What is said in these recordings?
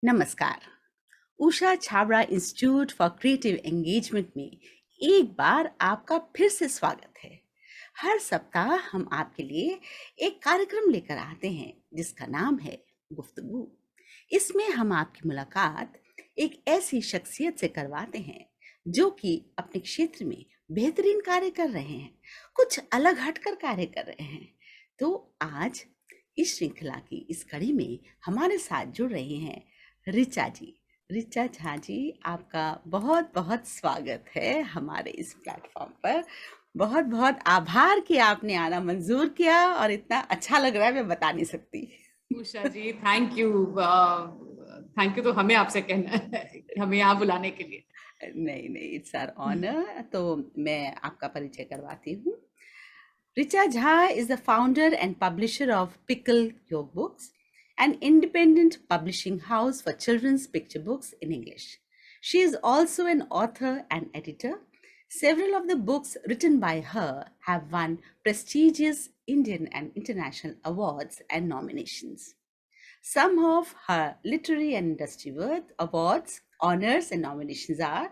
नमस्कार। Usha Chhabra institute for creative engagement में एक बार आपका फिर से स्वागत है। हर सप्ताह हम आपके लिए एक कार्यक्रम लेकर आते हैं जिसका नाम है गुफ्तगू। इसमें हम आपकी मुलाकात एक ऐसी शख्सियत से करवाते हैं जो कि अपने क्षेत्र में बेहतरीन कार्य कर रहे हैं, कुछ अलग हटकर कार्य कर रहे हैं। तो आज इस श्रृंखला की इस कड़ी में हमारे साथ जुड़ रहे हैं ऋचा जी। ऋचा झा जी, आपका बहुत बहुत स्वागत है हमारे इस प्लेटफॉर्म पर। बहुत बहुत आभार कि आपने आना मंजूर किया और इतना अच्छा लग रहा है, मैं बता नहीं सकती। Usha ji, thank you. Thank you तो हमें आपसे कहना है, हमें यहाँ बुलाने के लिए। नहीं नहीं, इट्स आवर ऑनर। तो मैं आपका परिचय करवाती हूँ। Richa Jha is the founder and publisher of Pickle Your Books, an independent publishing house for children's picture books in English. She is also an author and editor. Several of the books written by her have won prestigious Indian and international awards and nominations. Some of her literary and industry awards, honors, and nominations are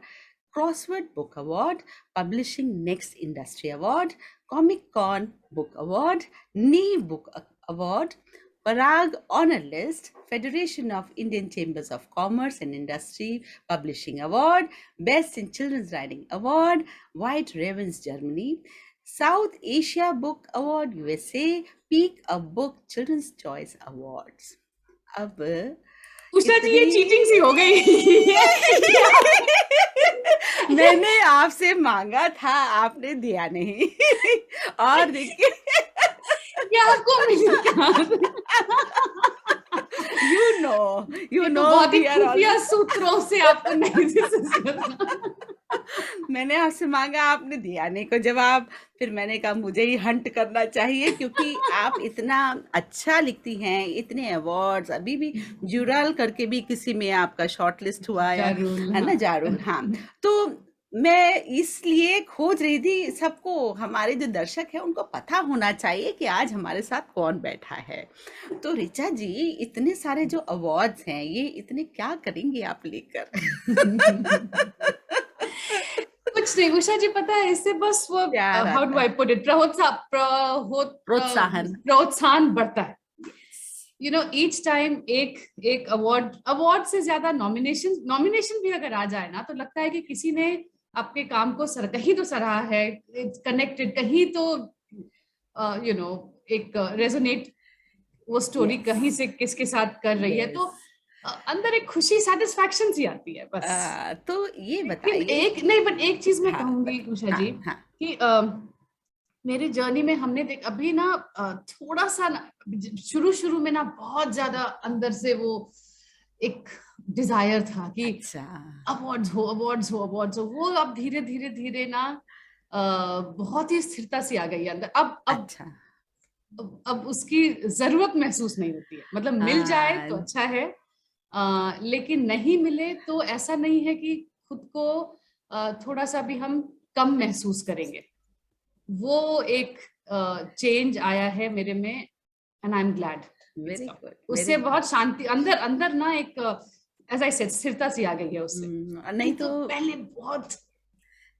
Crossword Book Award, Publishing Next Industry Award, Comic Con Book Award, Neve Book Award, Parag Honor List, Federation of Indian Chambers of Commerce and Industry Publishing Award, Best in Children's Writing Award, White Ravens Germany, South Asia Book Award USA, Peak a Book Children's Choice Awards. अब उषा जी, ये cheating सी हो गई। मैंने आपसे मांगा था, आपने दिया नहीं। और देखिए, ये आपको मिला। यू नो बहुत ही खुफिया सूत्रों से आपको नहीं दे सकता। मैंने आपसे मांगा, आपने दिया नहीं को जवाब। फिर मैंने कहा मुझे ही हंट करना चाहिए, क्योंकि आप इतना अच्छा लिखती हैं, इतने अवार्ड्स, अभी भी जुराल करके भी किसी में आपका शॉर्ट लिस्ट हुआ है ना, जारुल। हाँ, तो मैं इसलिए खोज रही थी, सबको, हमारे जो दर्शक हैं उनको पता होना चाहिए कि आज हमारे साथ कौन बैठा है। तो ऋचा जी, इतने सारे जो अवार्ड्स हैं, ये इतने क्या करेंगे आप लेकर? कुछ नहीं उषा जी, पता है, इससे बस वो how do I put it, प्रोत्साहन बढ़ता है। यू नो, ईच टाइम एक अवार्ड से ज्यादा नॉमिनेशन भी अगर आ जाए ना, तो लगता है कि किसी ने आपके काम को कहीं तो सराहा है, कनेक्टेड, कहीं तो यू नो एक रेजोनेट वो स्टोरी कहीं से किसके साथ कर रही है, तो अंदर एक खुशी, सेटिस्फैक्शन सी आती है बस। तो ये बताइए, एक चीज मैं कहूंगी उषा जी, हाँ। कि मेरी जर्नी में हमने अभी ना थोड़ा सा ना, शुरू में ना बहुत ज्यादा अंदर से वो एक डिजायर था कि अच्छा, अवार्ड्स हो। वो अब धीरे धीरे धीरे ना बहुत ही स्थिरता सी आ गई है अंदर। अच्छा। अब उसकी जरूरत महसूस नहीं होती है। मतलब मिल जाए तो अच्छा है, लेकिन नहीं मिले तो ऐसा नहीं है कि खुद को थोड़ा सा भी हम कम महसूस करेंगे। वो एक चेंज आया है मेरे में, and I am glad. Very good. उससे बहुत शांति अंदर अंदर ना, एक एज आई सेड, स्थिरता सी आ गई है उससे। नहीं तो पहले बहुत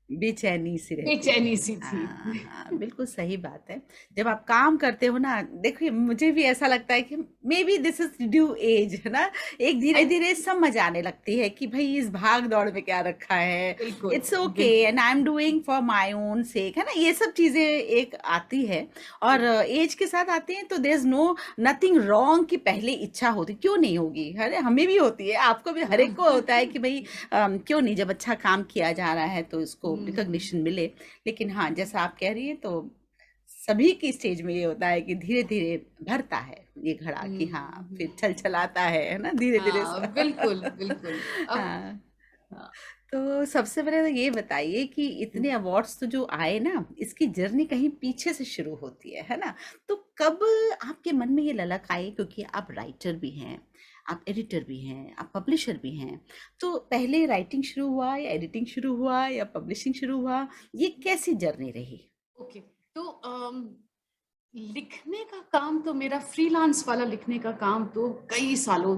बेचैनी सी रहती बेचैनी सी थी। हाँ, बिल्कुल सही बात है। जब आप काम करते हो ना, देखिए मुझे भी ऐसा लगता है कि may be this is due age, है ना, एक धीरे धीरे समझ आने लगती है कि भाई इस भाग दौड़ में क्या रखा है, it's okay and I am doing for my own सेक, है ना, ये सब चीजें एक आती है। और एज के साथ आती हैं तो there is no nothing wrong कि पहले इच्छा होती, क्यों नहीं होगी, अरे हमें भी होती है, आपको भी, हर एक को होता है कि भाई क्यों नहीं, जब अच्छा काम किया जा रहा है तो इसको रिकॉग्निशन मिले। लेकिन हाँ, जैसा आप कह रही है, तो सभी की स्टेज में ये होता है कि धीरे धीरे भरता है ये घड़ा, कि हाँ फिर छल छलाता है ना, धीरे धीरे। बिल्कुल बिल्कुल। हाँ, तो सबसे पहले तो ये बताइए कि इतने अवार्ड्स तो जो आए ना, इसकी जर्नी कहीं पीछे से शुरू होती है ना, तो कब आपके मन में ये ललक आई, क्योंकि आप राइटर भी हैं, आप एडिटर भी हैं, आप पब्लिशर भी हैं, तो पहले राइटिंग शुरू हुआ या एडिटिंग शुरू हुआ या पब्लिशिंग शुरू हुआ, ये कैसी जर्नी रही? ओके, तो लिखने का काम तो मेरा फ्रीलांस वाला लिखने का काम तो कई सालों,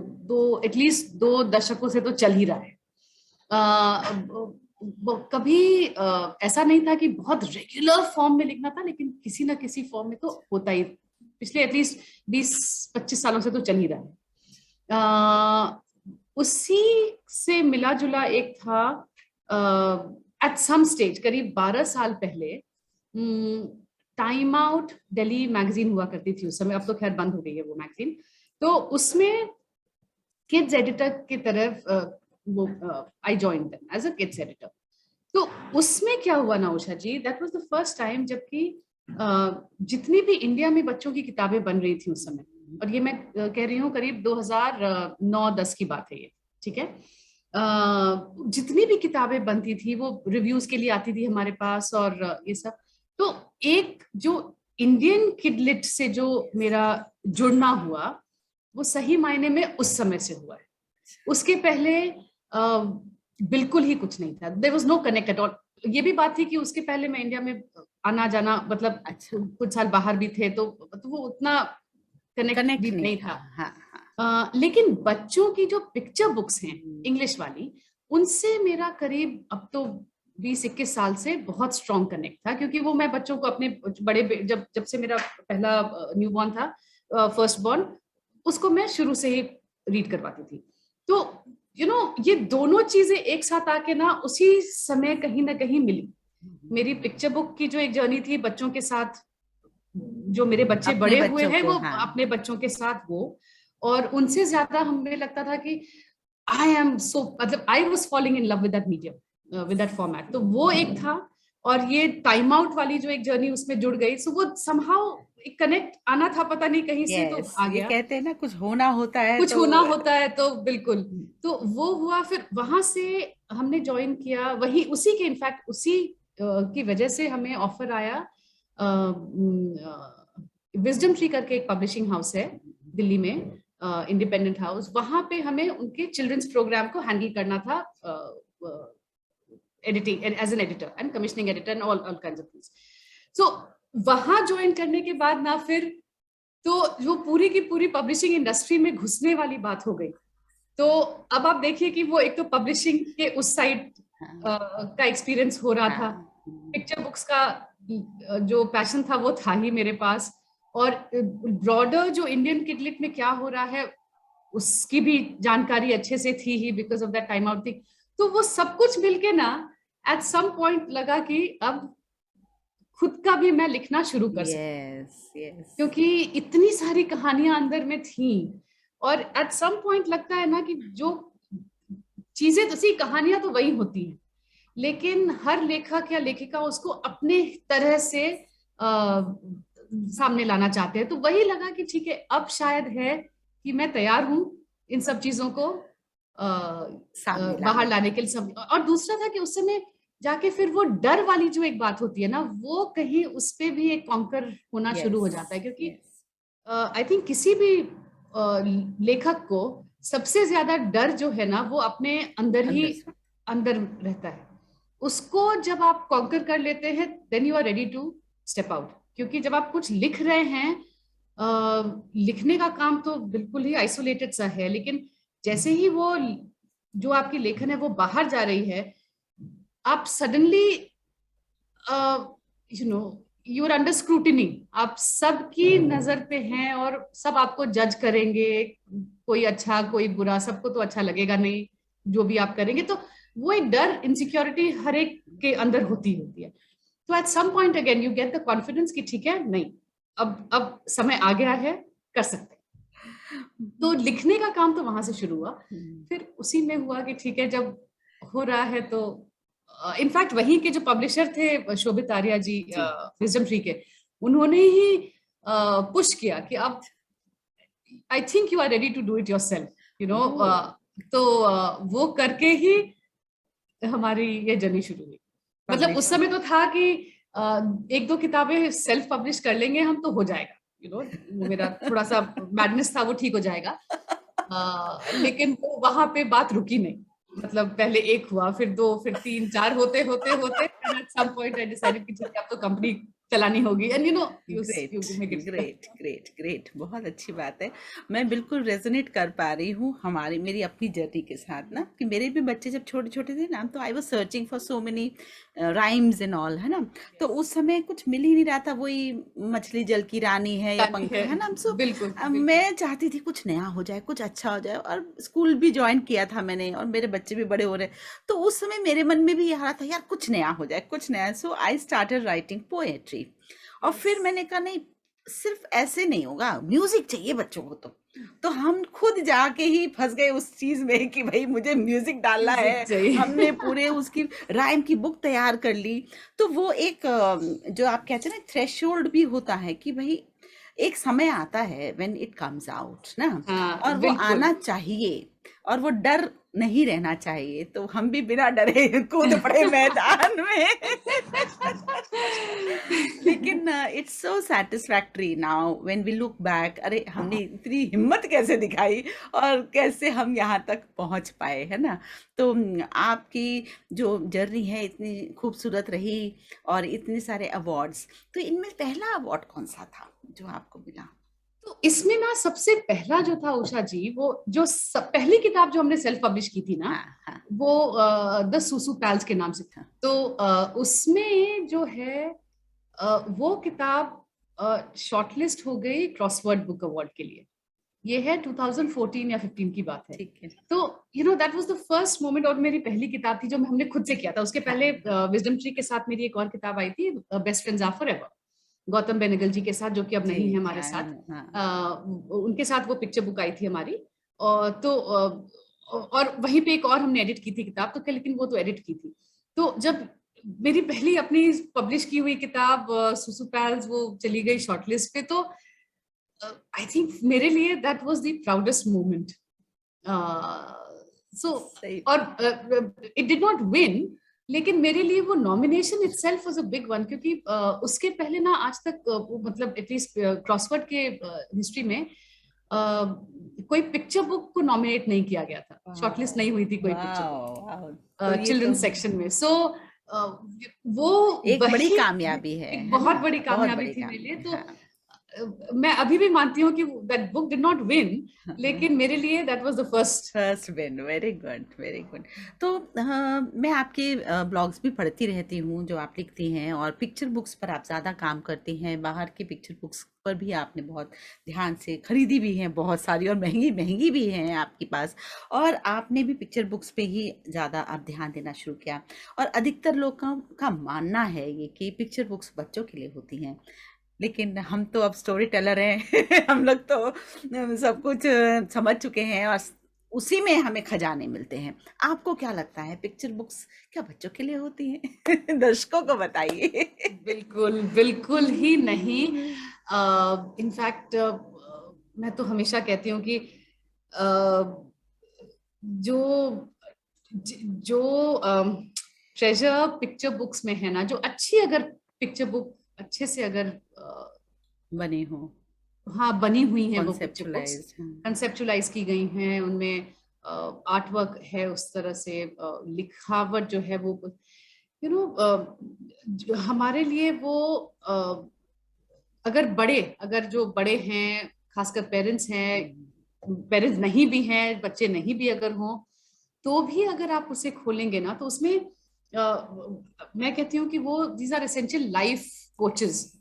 एटलीस्ट 2 दशकों से तो चल ही रहा है। कभी ऐसा नहीं था कि बहुत रेगुलर फॉर्म में लिखना था, लेकिन किसी ना किसी फॉर्म में तो होता ही, पिछले एटलीस्ट 20-25 सालों से तो चल ही रहा है। उसी से मिला जुला एक था, एट सम स्टेज करीब 12 साल पहले, टाइम आउट दिल्ली मैगजीन हुआ करती थी उस समय, अब तो खैर बंद हो गई है वो मैगजीन। तो उसमें किड्स एडिटर की तरफ वो I joined them as a kids editor. तो उसमें क्या हुआ ना Usha ji, that was the first time जबकि जितनी भी इंडिया में बच्चों की किताबें बन रही थी उस समय, और ये मैं कह रही हूँ करीब 2009-10 की बात है ये, ठीक है। जितनी भी किताबें बनती थी वो रिव्यूज के लिए आती थी हमारे पास और ये सब। तो एक जो इंडियन किडलिट से जो मेरा जुड़ना हुआ, वो सही मायने में उस समय से हुआ है। उसके पहले बिल्कुल ही कुछ नहीं था, there was no connect at all. ये भी बात थी कि उसके पहले मैं इंडिया में आना जाना, मतलब अच्छा, कुछ साल बाहर भी थे, तो वो उतना कनेक्ट भी कनेक्ट नहीं नहीं था। था। हाँ, हाँ। लेकिन बच्चों की जो पिक्चर बुक्स हैं हम्म, इंग्लिश वाली, उनसे मेरा करीब अब तो 20-21 साल से बहुत स्ट्रॉन्ग कनेक्ट था, क्योंकि वो मैं बच्चों को अपने जब जब से मेरा पहला न्यूबॉर्न था, फर्स्ट बॉर्न, उसको मैं शुरू से ही रीड करवाती थी। तो ये दोनों चीजें एक साथ आके ना उसी समय कहीं ना कहीं मिली। मेरी पिक्चर बुक की जो एक जर्नी थी बच्चों के साथ, जो मेरे बच्चे अपने बड़े हुए बच्चों हैं को, वो हाँ। अपने बच्चों के साथ वो, और उनसे ज्यादा हमें लगता था कि आई एम सो, मतलब I was following in love with that medium, with that format. तो वो एक था, और ये टाइम आउट वाली जो एक जर्नी उसमें जुड़ गई, सो वो समहाउ एक कनेक्ट आना था, पता नहीं कहीं से तो यस, आ ये गया। कहते हैं ना, कुछ होना होता है कुछ तो। होना होता है तो बिल्कुल। तो वो हुआ, फिर वहां से हमने ज्वाइन किया, वही उसी के इनफैक्ट उसी की वजह से हमें ऑफर आया। विजडम ट्री करके एक पब्लिशिंग हाउस है दिल्ली में, इंडिपेंडेंट हाउस, वहां पे हमें उनके चिल्ड्रंस प्रोग्राम को हैंडल करना था, editing as an editor and commissioning editor and all kinds of things. So वहां ज्वाइन करने के बाद ना, फिर तो जो पूरी की पूरी पब्लिशिंग इंडस्ट्री में घुसने वाली बात हो गई। तो अब आप देखिए कि वो एक तो पब्लिशिंग के उस साइड हाँ, का एक्सपीरियंस हो रहा था, हाँ। पिक्चर बुक्स का जो पैशन था वो था ही मेरे पास, और ब्रॉडर जो इंडियन किडलिट में क्या हो रहा है उसकी भी जानकारी अच्छे से थी ही, because of that time out thing. तो वो सब कुछ मिलके ना एट सम पॉइंट लगा कि अब खुद का भी मैं लिखना शुरू कर सकती हूँ, यस, यस। क्योंकि इतनी सारी कहानियां अंदर में थी। और एट सम पॉइंट लगता है ना कि जो चीजें तो सी कहानियां तो वही होती हैं, लेकिन हर लेखक या लेखिका उसको अपने तरह से सामने लाना चाहते हैं। तो वही लगा कि ठीक है, अब शायद है कि मैं तैयार हूं इन सब चीजों को सामने बाहर लाने के लाने के लिए। लिए सब। और दूसरा था कि उस समय जाके फिर वो डर वाली जो एक बात होती है ना, वो कहीं उस पे भी एक कॉन्कर होना शुरू यस, हो जाता है, क्योंकि यस। आई थिंक किसी भी लेखक को सबसे ज्यादा डर जो है ना वो अपने अंदर ही अंदर से। अंदर रहता है। उसको जब आप कॉन्कर कर लेते हैं, then you are ready to step out. क्योंकि जब आप कुछ लिख रहे हैं, लिखने का काम तो बिल्कुल ही आइसोलेटेड सा है, लेकिन जैसे ही वो जो आपकी लेखन है वो बाहर जा रही है, आप suddenly you know you are under scrutiny, आप सबकी नजर पे हैं और सब आपको जज करेंगे, कोई अच्छा कोई बुरा, सबको तो अच्छा लगेगा नहीं जो भी आप करेंगे। तो वो एक डर, इनसिक्योरिटी हर एक के अंदर होती है। तो at some point again you get the confidence कि ठीक है, नहीं, अब समय आ गया है, कर सकते हैं। तो लिखने का काम तो वहां से शुरू हुआ। फिर उसी में हुआ कि ठीक है, जब हो रहा है तो इनफैक्ट वहीं के जो पब्लिशर थे शोभित आर्या जी, जी। विजडम ट्री के, उन्होंने ही पुश किया कि अब I think you are ready to do it yourself, you know. Oh! तो वो करके ही हमारी ये जर्नी शुरू हुई। मतलब उस पब्लिशिंग। समय तो था कि एक दो किताबें सेल्फ पब्लिश कर लेंगे हम तो हो जाएगा, वो मेरा थोड़ा सा मैडनेस था, वो ठीक हो जाएगा। लेकिन वो वहां पे बात रुकी नहीं। मतलब पहले एक हुआ, फिर दो, फिर तीन, चार, होते होते होते at some point I decided कि ठीक है, अब तो कंपनी चलानी होगी, and you great, make it. Great, great, great, बहुत अच्छी बात है। मैं बिल्कुल रेजोनेट कर पा रही हूँ हमारी मेरी अपनी जर्नी के साथ ना, कि मेरे भी बच्चे जब छोटे छोटे थे ना, तो I was searching for so many rhymes and all, है ना। तो उस समय कुछ मिल ही नहीं रहा था, वही मछली जल की रानी है या रानी पंखा, है, है ना। सो बिल्कुल बिल्कुल। मैं चाहती थी कुछ नया हो जाए, कुछ अच्छा हो जाए, और स्कूल भी ज्वाइन किया था मैंने, और मेरे बच्चे भी बड़े हो रहे। तो उस समय मेरे मन में भी आ रहा था, यार कुछ नया हो जाए, कुछ नया। सो आई स्टार्टेड राइटिंग पोएट्री। और फिर यस, मैंने कहा नहीं, सिर्फ ऐसे नहीं होगा, म्यूजिक चाहिए बच्चों को। तो हम खुद जाके ही फंस गए उस चीज में कि भाई मुझे म्यूजिक डालना म्यूजिक है। हमने चाहिए। पूरे उसकी राइम की बुक तैयार कर ली। तो वो एक जो आप कहते हैं ना, थ्रेशोल्ड भी होता है कि भाई एक समय आता है व्हेन इट कम्स आउट ना, हाँ और वो बिल्कुल। आना चाहिए, और वो डर नहीं रहना चाहिए। तो हम भी बिना डरे कूद पड़े मैदान में। लेकिन it's so satisfactory now when we look back, अरे हमने इतनी हिम्मत कैसे दिखाई, और कैसे हम यहाँ तक पहुँच पाए, है ना। तो आपकी जो जर्नी है इतनी खूबसूरत रही, और इतने सारे अवार्ड्स। तो इनमें पहला अवार्ड कौन सा था जो आपको मिला? तो इसमें ना सबसे पहला जो था उषा जी, वो जो पहली किताब जो हमने सेल्फ पब्लिश की थी ना, हाँ, हाँ, वो द सुसु पैल्स के नाम से थी। हाँ। तो उसमें जो है वो किताब शॉर्टलिस्ट हो गई क्रॉसवर्ड बुक अवार्ड के लिए। ये है 2014 या 15 की बात है। ठीक है। तो that was the first moment, और मेरी पहली किताब थी जो हमने खुद से किया था। उसके हाँ, पहले विजडम ट्री के साथ मेरी एक और किताब आई थी, best friends are forever, Gautam Benegal ji के साथ, जो कि अब जी, नहीं है हमारे हाँ, साथ। हाँ। उनके साथ वो पिक्चर बुक आई थी हमारी। और तो और वहीं पे एक और हमने एडिट की थी किताब, तो लेकिन वो तो एडिट की थी। तो जब मेरी पहली अपनी पब्लिश की हुई किताब सुसु पैल्स वो चली गई शॉर्टलिस्ट पे, तो आई थिंक मेरे लिए that was the proudest moment. So सही। और इट डिड नॉट विन, लेकिन मेरे लिए वो nomination itself was a big one, क्योंकि उसके पहले ना आज तक मतलब एटलीस्ट क्रॉसवर्ड के हिस्ट्री में कोई पिक्चर बुक को नॉमिनेट नहीं किया गया था, शॉर्टलिस्ट नहीं हुई थी कोई पिक्चर वाओ, बुक वाओ। तो ये तो चिल्ड्रंस सेक्शन में। सो वो एक बड़ी वही कामयाबी एक है बहुत ना? बड़ी बहुत कामयाबी बड़ी थी मेरे लिए। कामयाबी, तो हाँ। मैं अभी भी मानती हूँ कि that book did not win, लेकिन मेरे लिए that was the first. First win, very good, very good. तो मैं आपके ब्लॉग्स भी पढ़ती रहती हूँ जो आप लिखती हैं, और पिक्चर बुक्स पर आप ज़्यादा काम करती हैं। बाहर की पिक्चर बुक्स पर भी आपने बहुत ध्यान से खरीदी भी हैं, बहुत सारी, और महंगी महंगी भी हैं आपके पास। और आपने भी पिक्चर बुक्स पे ही ज़्यादा अब ध्यान देना शुरू किया। और अधिकतर लोगों का मानना है ये कि पिक्चर बुक्स बच्चों के लिए होती हैं, लेकिन हम तो अब स्टोरी टेलर हैं। हम लोग तो सब कुछ समझ चुके हैं, और उसी में हमें खजाने मिलते हैं। आपको क्या लगता है, पिक्चर बुक्स क्या बच्चों के लिए होती हैं? दर्शकों को बताइए। बिल्कुल बिल्कुल ही नहीं। इनफैक्ट मैं तो हमेशा कहती हूँ कि जो जो ट्रेजर पिक्चर बुक्स में है ना, जो अच्छी अगर पिक्चर बुक अच्छे से अगर बने हो, हाँ बनी हुई हैं वो पिक्चर बुक्स, कॉन्सेप्चुलाइज। कंसेप्चुलाइज की गई हैं, उनमें आर्ट वर्क है उस तरह से, लिखावट जो है वो यू नो हमारे लिए वो अगर जो बड़े हैं, खासकर पेरेंट्स हैं, पेरेंट्स नहीं भी हैं, बच्चे नहीं भी अगर हों, तो भी अगर आप उसे खोलेंगे ना, तो उसमें मैं कहती हूँ कि वो these are essential life coaches.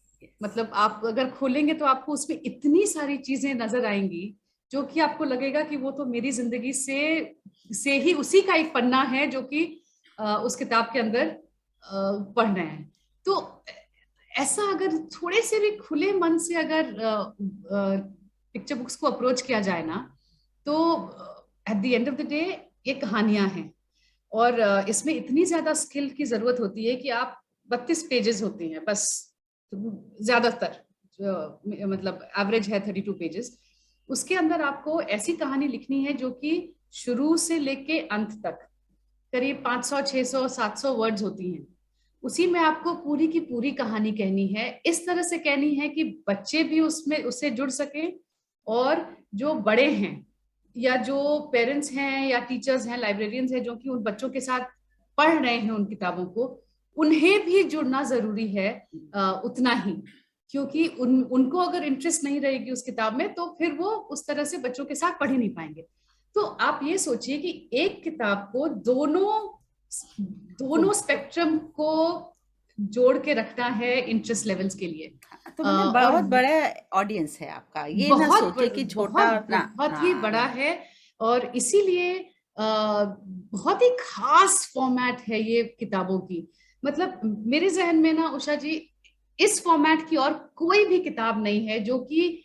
मतलब आप अगर खोलेंगे तो आपको उसमें इतनी सारी चीजें नजर आएंगी, जो कि आपको लगेगा कि वो तो मेरी जिंदगी से ही उसी का एक पन्ना है, जो कि उस किताब के अंदर पढ़ रहे हैं। तो ऐसा अगर थोड़े से भी खुले मन से अगर पिक्चर बुक्स को अप्रोच किया जाए ना, तो at the end of the day ये कहानियां हैं। और इसमें इतनी ज्यादा स्किल की जरूरत होती है कि आप 32 पेजेस होती हैं बस, ज्यादातर मतलब एवरेज है 32 पेजेस। उसके अंदर आपको ऐसी कहानी लिखनी है जो कि शुरू से लेके अंत तक करीब 500 600 700 वर्ड्स होती हैं। उसी में आपको पूरी की पूरी कहानी कहनी है, इस तरह से कहनी है कि बच्चे भी उसमें उससे जुड़ सके, और जो बड़े हैं या जो पेरेंट्स हैं या टीचर्स हैं, लाइब्रेरियंस हैं, जो कि उन बच्चों के साथ पढ़ रहे हैं उन किताबों को, उन्हें भी जुड़ना जरूरी है उतना ही, क्योंकि उनको अगर इंटरेस्ट नहीं रहेगी उस किताब में तो फिर वो उस तरह से बच्चों के साथ पढ़ ही नहीं पाएंगे। तो आप ये सोचिए कि एक किताब को दोनों स्पेक्ट्रम को जोड़ के रखना है इंटरेस्ट लेवल्स के लिए। तो मतलब और बहुत बड़ा ऑडियंस है आपका, ये ना सोचे कि छोटा ना। बहुत ही बड़ा है, और इसीलिए बहुत ही खास फॉर्मेट है ये किताबों की। मतलब मेरे जहन में ना उषा जी, इस फॉर्मेट की और कोई भी किताब नहीं है जो कि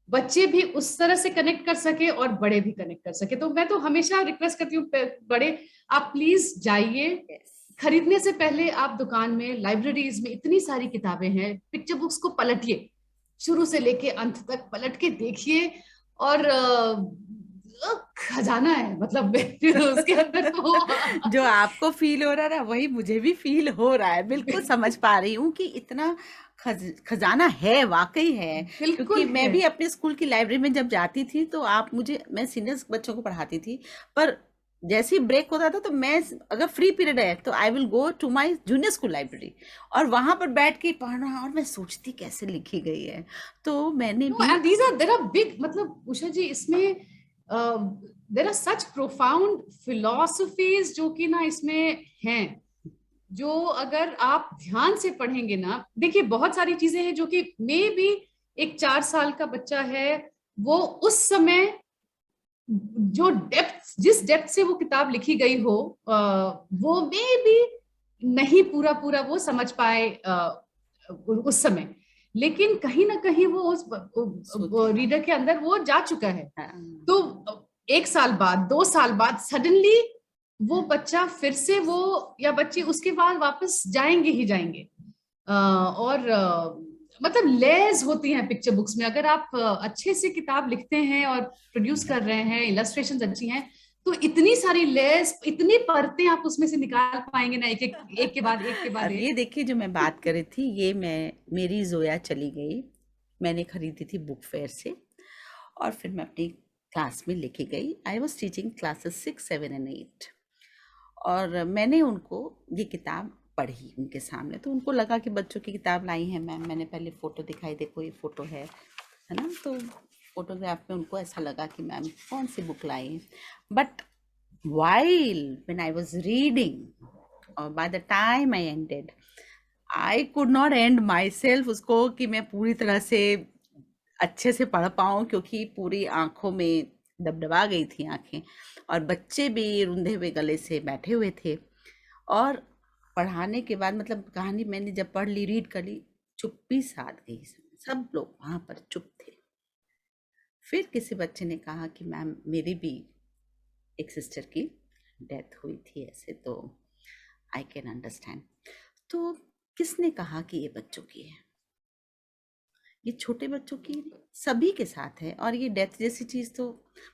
बच्चे भी उस तरह से कनेक्ट कर सके और बड़े भी कनेक्ट कर सके। तो मैं तो हमेशा रिक्वेस्ट करती हूँ बड़े, आप प्लीज जाइए, खरीदने से पहले आप दुकान में, लाइब्रेरीज में इतनी सारी किताबें हैं, पिक्चर बुक्स को पलटिए, शुरू से लेके अंत तक पलट के देखिए, और खजाना है मतलब उसके अंदर तो जो आपको फील हो रहा है ना, वही मुझे भी फील हो रहा है। बिल्कुल समझ पा रही हूँ कि इतना खजाना है, वाकई है। क्योंकि बिल्कुल मैं है। भी अपने स्कूल की लाइब्रेरी में जब जाती थी तो मैं सीनियर बच्चों को पढ़ाती थी, पर जैसे ही ब्रेक होता था तो मैं, अगर फ्री पीरियड है तो I will go to my junior school library, और वहां पर बैठ के पढ़ना, और मैं सोचती कैसे लिखी गई है। तो मैंने No, भी and there are big, मतलब उषा जी इसमें there are such profound philosophies जो कि ना इसमें हैं, जो अगर आप ध्यान से पढ़ेंगे ना, देखिए बहुत सारी चीजें हैं जो कि मे बी एक 4 साल का बच्चा है, वो उस समय जो जिस डेप्थ से वो किताब लिखी गई हो, वो मे बी नहीं पूरा पूरा वो समझ पाए उस समय, लेकिन कहीं ना कहीं वो उस सोचे। रीडर के अंदर वो जा चुका है। हाँ, तो 1 साल बाद, 2 साल बाद सडनली वो बच्चा फिर से वो, या बच्ची उसके बाद वापस जाएंगे ही जाएंगे। और मतलब लेयर्स होती हैं पिक्चर बुक्स में, अगर आप अच्छे से किताब लिखते हैं और प्रोड्यूस कर रहे हैं, इलस्ट्रेशंस अच्छी हैं, तो इतनी सारी लेयर्स, इतनी परतें आप उसमें से निकाल पाएंगे ना, एक के बाद एक के बाद अब ये एक। देखिए, जो मैं बात कर रही थी, ये मेरी जोया चली गई, मैंने खरीदी थी बुक फेयर से, और फिर मैं अपनी क्लास में लेके गई। I was teaching classes 6, 7 and 8, और मैंने उनको ये किताब पढ़ी उनके सामने, तो उनको लगा कि बच्चों की किताब लाई है मैम। मैंने पहले फ़ोटो दिखाई, देखो ये फ़ोटो है ना, तो फोटोग्राफ में उनको ऐसा लगा कि मैम कौन सी बुक लाई है। But while when I was reading, or by the time I ended, I could not end myself उसको कि मैं पूरी तरह से अच्छे से पढ़ पाऊँ, क्योंकि पूरी आंखों में दबदबा गई थी आंखें, और बच्चे भी रुंधे हुए गले से बैठे हुए थे। और पढ़ाने के बाद, मतलब कहानी मैंने जब पढ़ ली, रीड कर ली, चुप्पी साध गई, सब लोग वहां पर चुप थे। फिर किसी बच्चे ने कहा कि मैम मेरी भी एक सिस्टर की डेथ हुई थी ऐसे, तो आई कैन अंडरस्टैंड। तो किसने कहा कि ये बच्चों की है? ये छोटे बच्चों की सभी के साथ है। और ये डेथ जैसी चीज़ तो,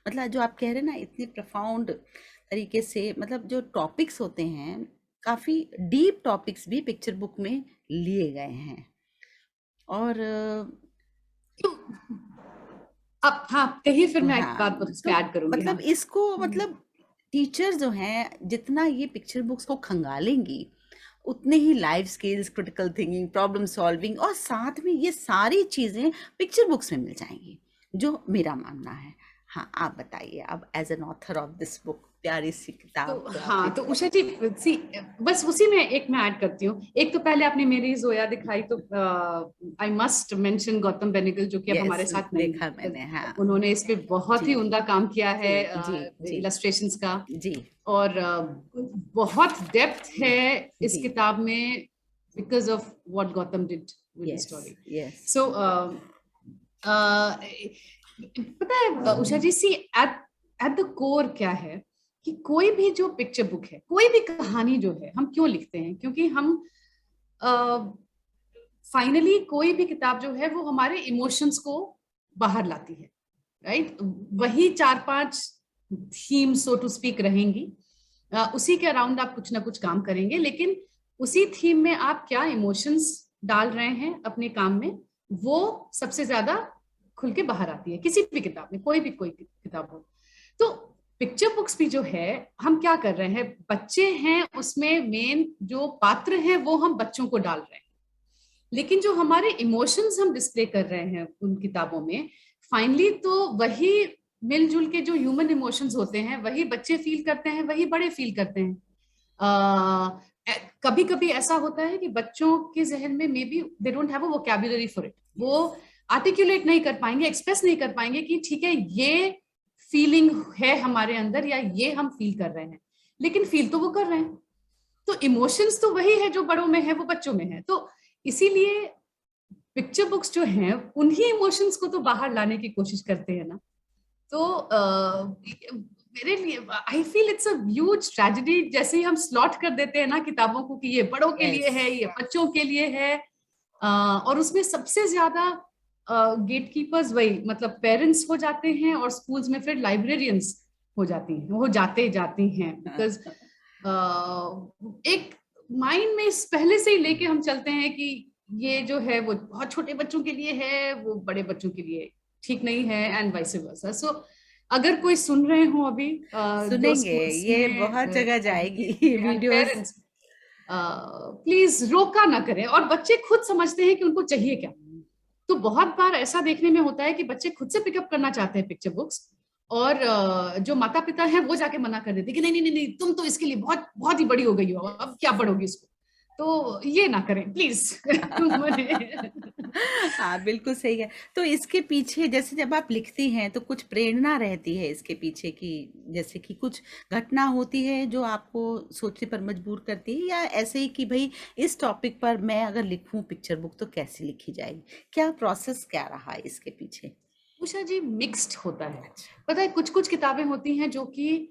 मतलब जो आप कह रहे हैं ना, इतनी प्रफाउंड तरीके से, मतलब जो टॉपिक्स होते हैं, काफ़ी डीप टॉपिक्स भी पिक्चर बुक में लिए गए हैं। और अब हाँ कहिए, फिर मैं एक हाँ, बात उस पे तो ऐड करूंगी। मतलब हाँ। इसको, मतलब टीचर जो हैं, जितना ये पिक्चर बुक्स को खंगालेंगी, उतने ही life skills, critical thinking, problem solving, और साथ में ये सारी चीज़ें पिक्चर बुक्स में मिल जाएंगी, जो मेरा मानना है। हाँ, आप बताइए, अब as an author of this book, प्यारी सी किताब तो जो हाँ, आपने। तो उषा जी सी, बस उसी में एक मैं ऐड करती हूँ। एक तो पहले आपने मेरी जोया दिखाई, तो I must mention Gautam Benegal, जो कि अब यस, हमारे साथ नहीं देखा है। मैंने, हाँ। उन्होंने इस पे बहुत जी ही उम्दा काम किया है, जी जी जी इलस्ट्रेशंस का। जी और बहुत डेप्थ है इस जी। किताब में, because of what Gautam did with the yes story. Yes. So पता है Usha ji, see at at the core क्या है, कि कोई भी जो पिक्चर बुक है, कोई भी कहानी जो है, हम क्यों लिखते हैं? क्योंकि हम फाइनली कोई भी किताब जो है वो हमारे इमोशंस को बाहर लाती है, राइट? वही 4-5 थीम सो टू स्पीक रहेंगी, उसी के अराउंड आप कुछ ना कुछ काम करेंगे, लेकिन उसी थीम में आप क्या इमोशंस डाल रहे हैं अपने काम में, वो सबसे ज्यादा खुल के बाहर आती है किसी भी किताब में, कोई किताब हो। तो पिक्चर बुक्स भी जो है, हम क्या कर रहे हैं, बच्चे हैं उसमें मेन जो पात्र हैं वो हम बच्चों को डाल रहे हैं, लेकिन जो हमारे इमोशंस हम डिस्प्ले कर रहे हैं उन किताबों में, फाइनली तो वही मिलजुल के जो ह्यूमन इमोशंस होते हैं वही बच्चे फील करते हैं, वही बड़े फील करते हैं। कभी कभी ऐसा होता है कि बच्चों के जहन में may be they don't have a vocabulary for it, वो आर्टिकुलेट नहीं कर पाएंगे, एक्सप्रेस नहीं कर पाएंगे कि ठीक है ये फीलिंग है हमारे अंदर या ये हम फील कर रहे हैं, लेकिन फील तो वो कर रहे हैं। तो इमोशंस तो वही है जो बड़ों में है वो बच्चों में है, तो इसीलिए पिक्चर बुक्स जो हैं उन्हीं इमोशंस को तो बाहर लाने की कोशिश करते हैं ना। तो मेरे लिए I feel it's a huge tragedy, जैसे ही हम स्लॉट कर देते हैं ना किताबों को कि ये बड़ों के लिए है, ये बच्चों के लिए है, और उसमें सबसे ज्यादा गेट कीपर्स वही मतलब पेरेंट्स हो जाते हैं, और स्कूल्स में फिर लाइब्रेरियंस हो जाती हैं, वो जाती हैं, बिकॉज एक माइंड में इस पहले से ही लेके हम चलते हैं कि ये जो है वो बहुत छोटे बच्चों के लिए है, वो बड़े बच्चों के लिए ठीक नहीं है, एंड वाइस वर्सा। सो अगर कोई सुन रहे हो अभी जो सुनेंगे, स्कूल्स ये में बहुत जगह जाएगी वीडियोस। पेरेंट्स, प्लीज रोका ना करें, और बच्चे खुद समझते हैं कि उनको चाहिए क्या। तो बहुत बार ऐसा देखने में होता है कि बच्चे खुद से पिकअप करना चाहते हैं पिक्चर बुक्स, और जो माता पिता हैं वो जाके मना कर देते हैं कि नहीं नहीं नहीं नहीं, तुम तो इसके लिए बहुत बहुत ही बड़ी हो गई हो, अब क्या पढ़ोगी इसको। तो ये ना करें प्लीज। हाँ, बिल्कुल सही है। तो इसके पीछे जैसे जब आप लिखती हैं तो कुछ प्रेरणा रहती है इसके पीछे की, जैसे कि कुछ घटना होती है जो आपको सोचने पर मजबूर करती है, या ऐसे ही कि भाई इस टॉपिक पर मैं अगर लिखूं पिक्चर बुक तो कैसे लिखी जाएगी, क्या प्रोसेस क्या रहा है इसके पीछे? उषा जी, मिक्स्ड होता है। अच्छा। पता है कुछ कुछ किताबें होती हैं जो कि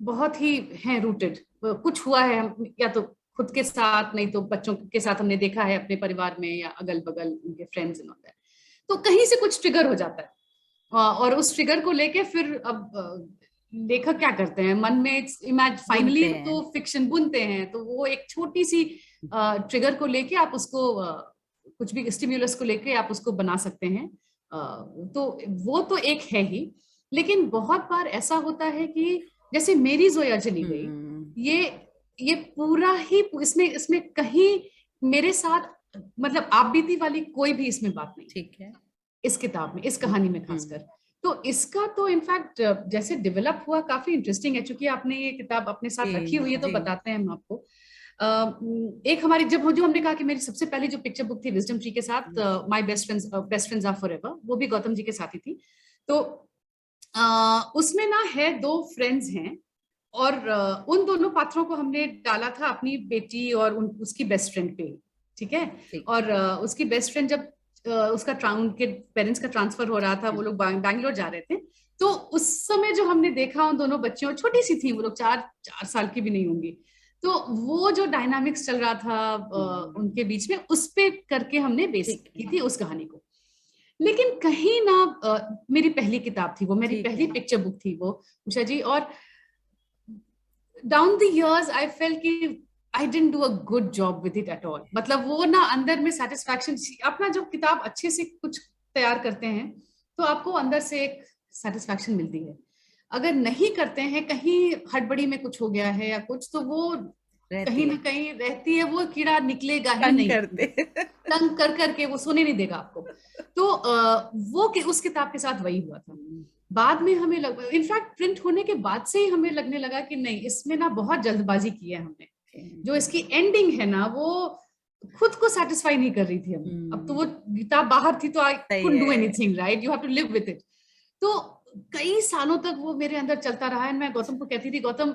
बहुत ही हैं रूटेड, कुछ हुआ है या तो खुद के साथ, नहीं तो बच्चों के साथ हमने देखा है अपने परिवार में या अगल बगल उनके फ्रेंड्स एंड ऑल दैट, तो कहीं से कुछ ट्रिगर हो जाता है। और उस ट्रिगर को लेके फिर अब लेखक क्या करते हैं, मन में फाइनली बुनते हैं। तो फिक्शन बुनते हैं, तो वो एक छोटी सी ट्रिगर को लेके आप उसको कुछ भी स्टिम्युलस को लेके आप उसको बना सकते हैं। तो वो तो एक है ही, लेकिन बहुत बार ऐसा होता है कि जैसे मेरी जोया चली गई, हम्म। ये पूरा ही इसमें इसमें कहीं मेरे साथ मतलब आप बीती वाली कोई भी इसमें बात नहीं ठीक है। इस किताब में, इस कहानी में खासकर। तो इसका तो इनफैक्ट जैसे डेवलप हुआ काफी इंटरेस्टिंग है, क्योंकि आपने ये किताब अपने साथ रखी हुई है तो जी। बताते हैं हम आपको। एक हमारी जब जो हमने कहा कि मेरी सबसे पहली जो पिक्चर बुक थी विजडम ट्री के साथ, my best friends are forever, वो भी गौतम जी के साथ ही थी। तो उसमें ना है दो फ्रेंड्स हैं, और उन दोनों पात्रों को हमने डाला था अपनी बेटी और उसकी बेस्ट फ्रेंड पे, ठीक है। ठीक। और उसकी बेस्ट फ्रेंड जब उसका उनके पेरेंट्स का ट्रांसफर हो रहा था, वो लोग बैंगलोर जा रहे थे, तो उस समय जो हमने देखा उन दोनों बच्चियों, छोटी सी थी वो लोग, 4 साल की भी नहीं होंगी, तो वो जो डायनामिक्स चल रहा था उनके बीच में, उस पे करके हमने बेस ठीक की है। थी उस कहानी को। लेकिन कहीं ना मेरी पहली किताब थी वो, मेरी ठीक पहली है। पिक्चर बुक थी वो उषा जी, और down the years I fail कि I didn't do a good job with it at all. मतलब वो ना अंदर में सेटिस्फैक्शन, अपना जब किताब अच्छे से कुछ तैयार करते हैं तो आपको अंदर से एक सेटिस्फैक्शन मिलती है। अगर नहीं करते हैं, कहीं हड़बड़ी में कुछ हो गया है या कुछ, तो वो रहती कहीं ना है। कहीं रहती है, वो कीड़ा निकलेगा ही तंग नहीं, करते। तंग कर करके वो सोने नहीं देगा आपको। तो उस किताब के साथ वही हुआ था। बाद में हमें इनफैक्ट प्रिंट होने के बाद से ही हमें लगने लगा कि नहीं, इसमें ना बहुत जल्दबाजी की है हमने, जो इसकी एंडिंग है ना वो खुद को सेटिस्फाई नहीं कर रही थी हमें। अब तो वो किताब बाहर थी तो आई सही कुडंट डू है। Anything, right, you have to live with it. तो कई सालों तक वो मेरे अंदर चलता रहा है। मैं गौतम को कहती थी, गौतम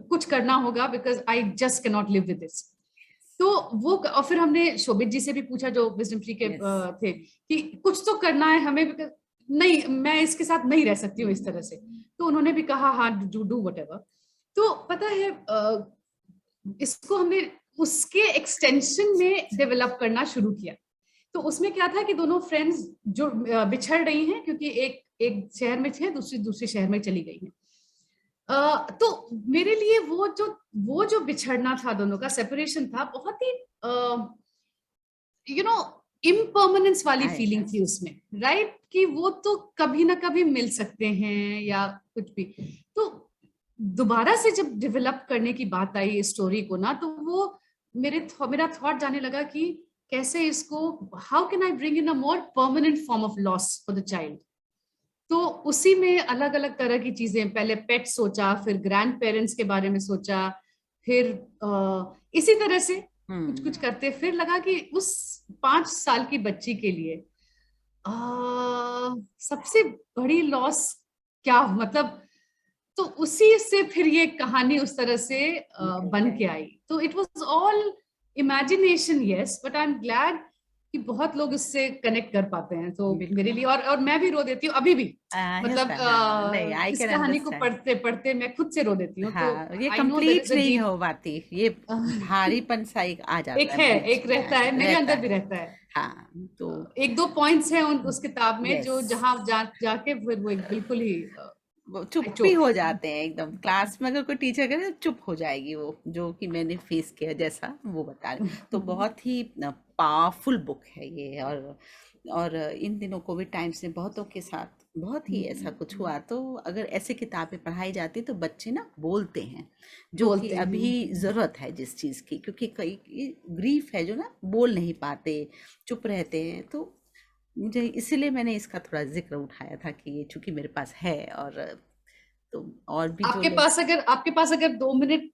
कुछ करना होगा, because I just can not live with this. तो वो, और फिर हमने शोभित जी से भी पूछा जो विजडम ट्री के यस। थे, कि कुछ तो करना है हमें, because नहीं, मैं इसके साथ नहीं रह सकती हूँ इस तरह से। तो उन्होंने भी कहा हाँ, डू व्हाटएवर। तो पता है इसको हमने उसके एक्सटेंशन में डेवलप करना शुरू किया। तो उसमें क्या था कि दोनों फ्रेंड्स जो बिछड़ रही हैं, क्योंकि एक एक शहर में थे, दूसरी दूसरे शहर में चली गई हैं। तो मेरे लिए वो जो बिछड़ना था, दोनों का सेपरेशन था, बहुत ही यू नो इम्पर्मानेंस वाली I फीलिंग थी उसमें, राइट, कि वो तो कभी ना कभी मिल सकते हैं या कुछ भी। तो दोबारा से जब डेवलप करने की बात आई इस स्टोरी को ना, तो वो मेरा थॉट जाने लगा कि कैसे इसको, how can I bring in a more permanent form of loss for the child. तो उसी में अलग अलग तरह की चीजें, पहले पेट सोचा, फिर ग्रैंड पेरेंट्स के बारे में सोचा, फिर इसी तरह से कुछ कुछ करते फिर लगा कि उस 5 साल की बच्ची के लिए सबसे बड़ी लॉस क्या, मतलब, तो उसी से फिर ये कहानी उस तरह से बन के आई। तो it was all imagination, yes, but I am glad कि बहुत लोग इससे कनेक्ट कर पाते हैं। तो मेरे लिए, और मैं भी रो देती हूँ अभी भी, मतलब नहीं, I इस can कहानी को understand. पढ़ते पढ़ते मैं खुद से रो देती हूँ। तो हाँ, ये I know there complete is a नहीं डीप, हो पाती, ये भारीपन सा एक आ एक जाता है है, बीच एक में, रहता है, मेरे रहता अंदर भी है। रहता है। हाँ, तो एक दो पॉइंट्स हैं उस किताब में यस, जो जहां जाके फिर वो एक बिल्कुल ही वो चुप आई भी चोक। हो जाते हैं एकदम। क्लास में अगर कोई टीचर करे तो चुप हो जाएगी वो, जो कि मैंने फेस किया जैसा वो बता रहे। तो बहुत ही पावरफुल बुक है ये। और इन दिनों कोविड टाइम्स में बहुतों के साथ बहुत ही ऐसा कुछ हुआ, तो अगर ऐसी किताबें पढ़ाई जाती तो बच्चे ना बोलते हैं, जो कि बोलते अभी हैं। ज़रूरत है जिस चीज़ की, क्योंकि कई ग्रीफ है जो ना बोल नहीं पाते, चुप रहते हैं। तो मुझे इसीलिए मैंने इसका थोड़ा जिक्र उठाया था कि ये चूंकि मेरे पास है। और तो और भी जो लोग, आपके पास अगर 2 मिनट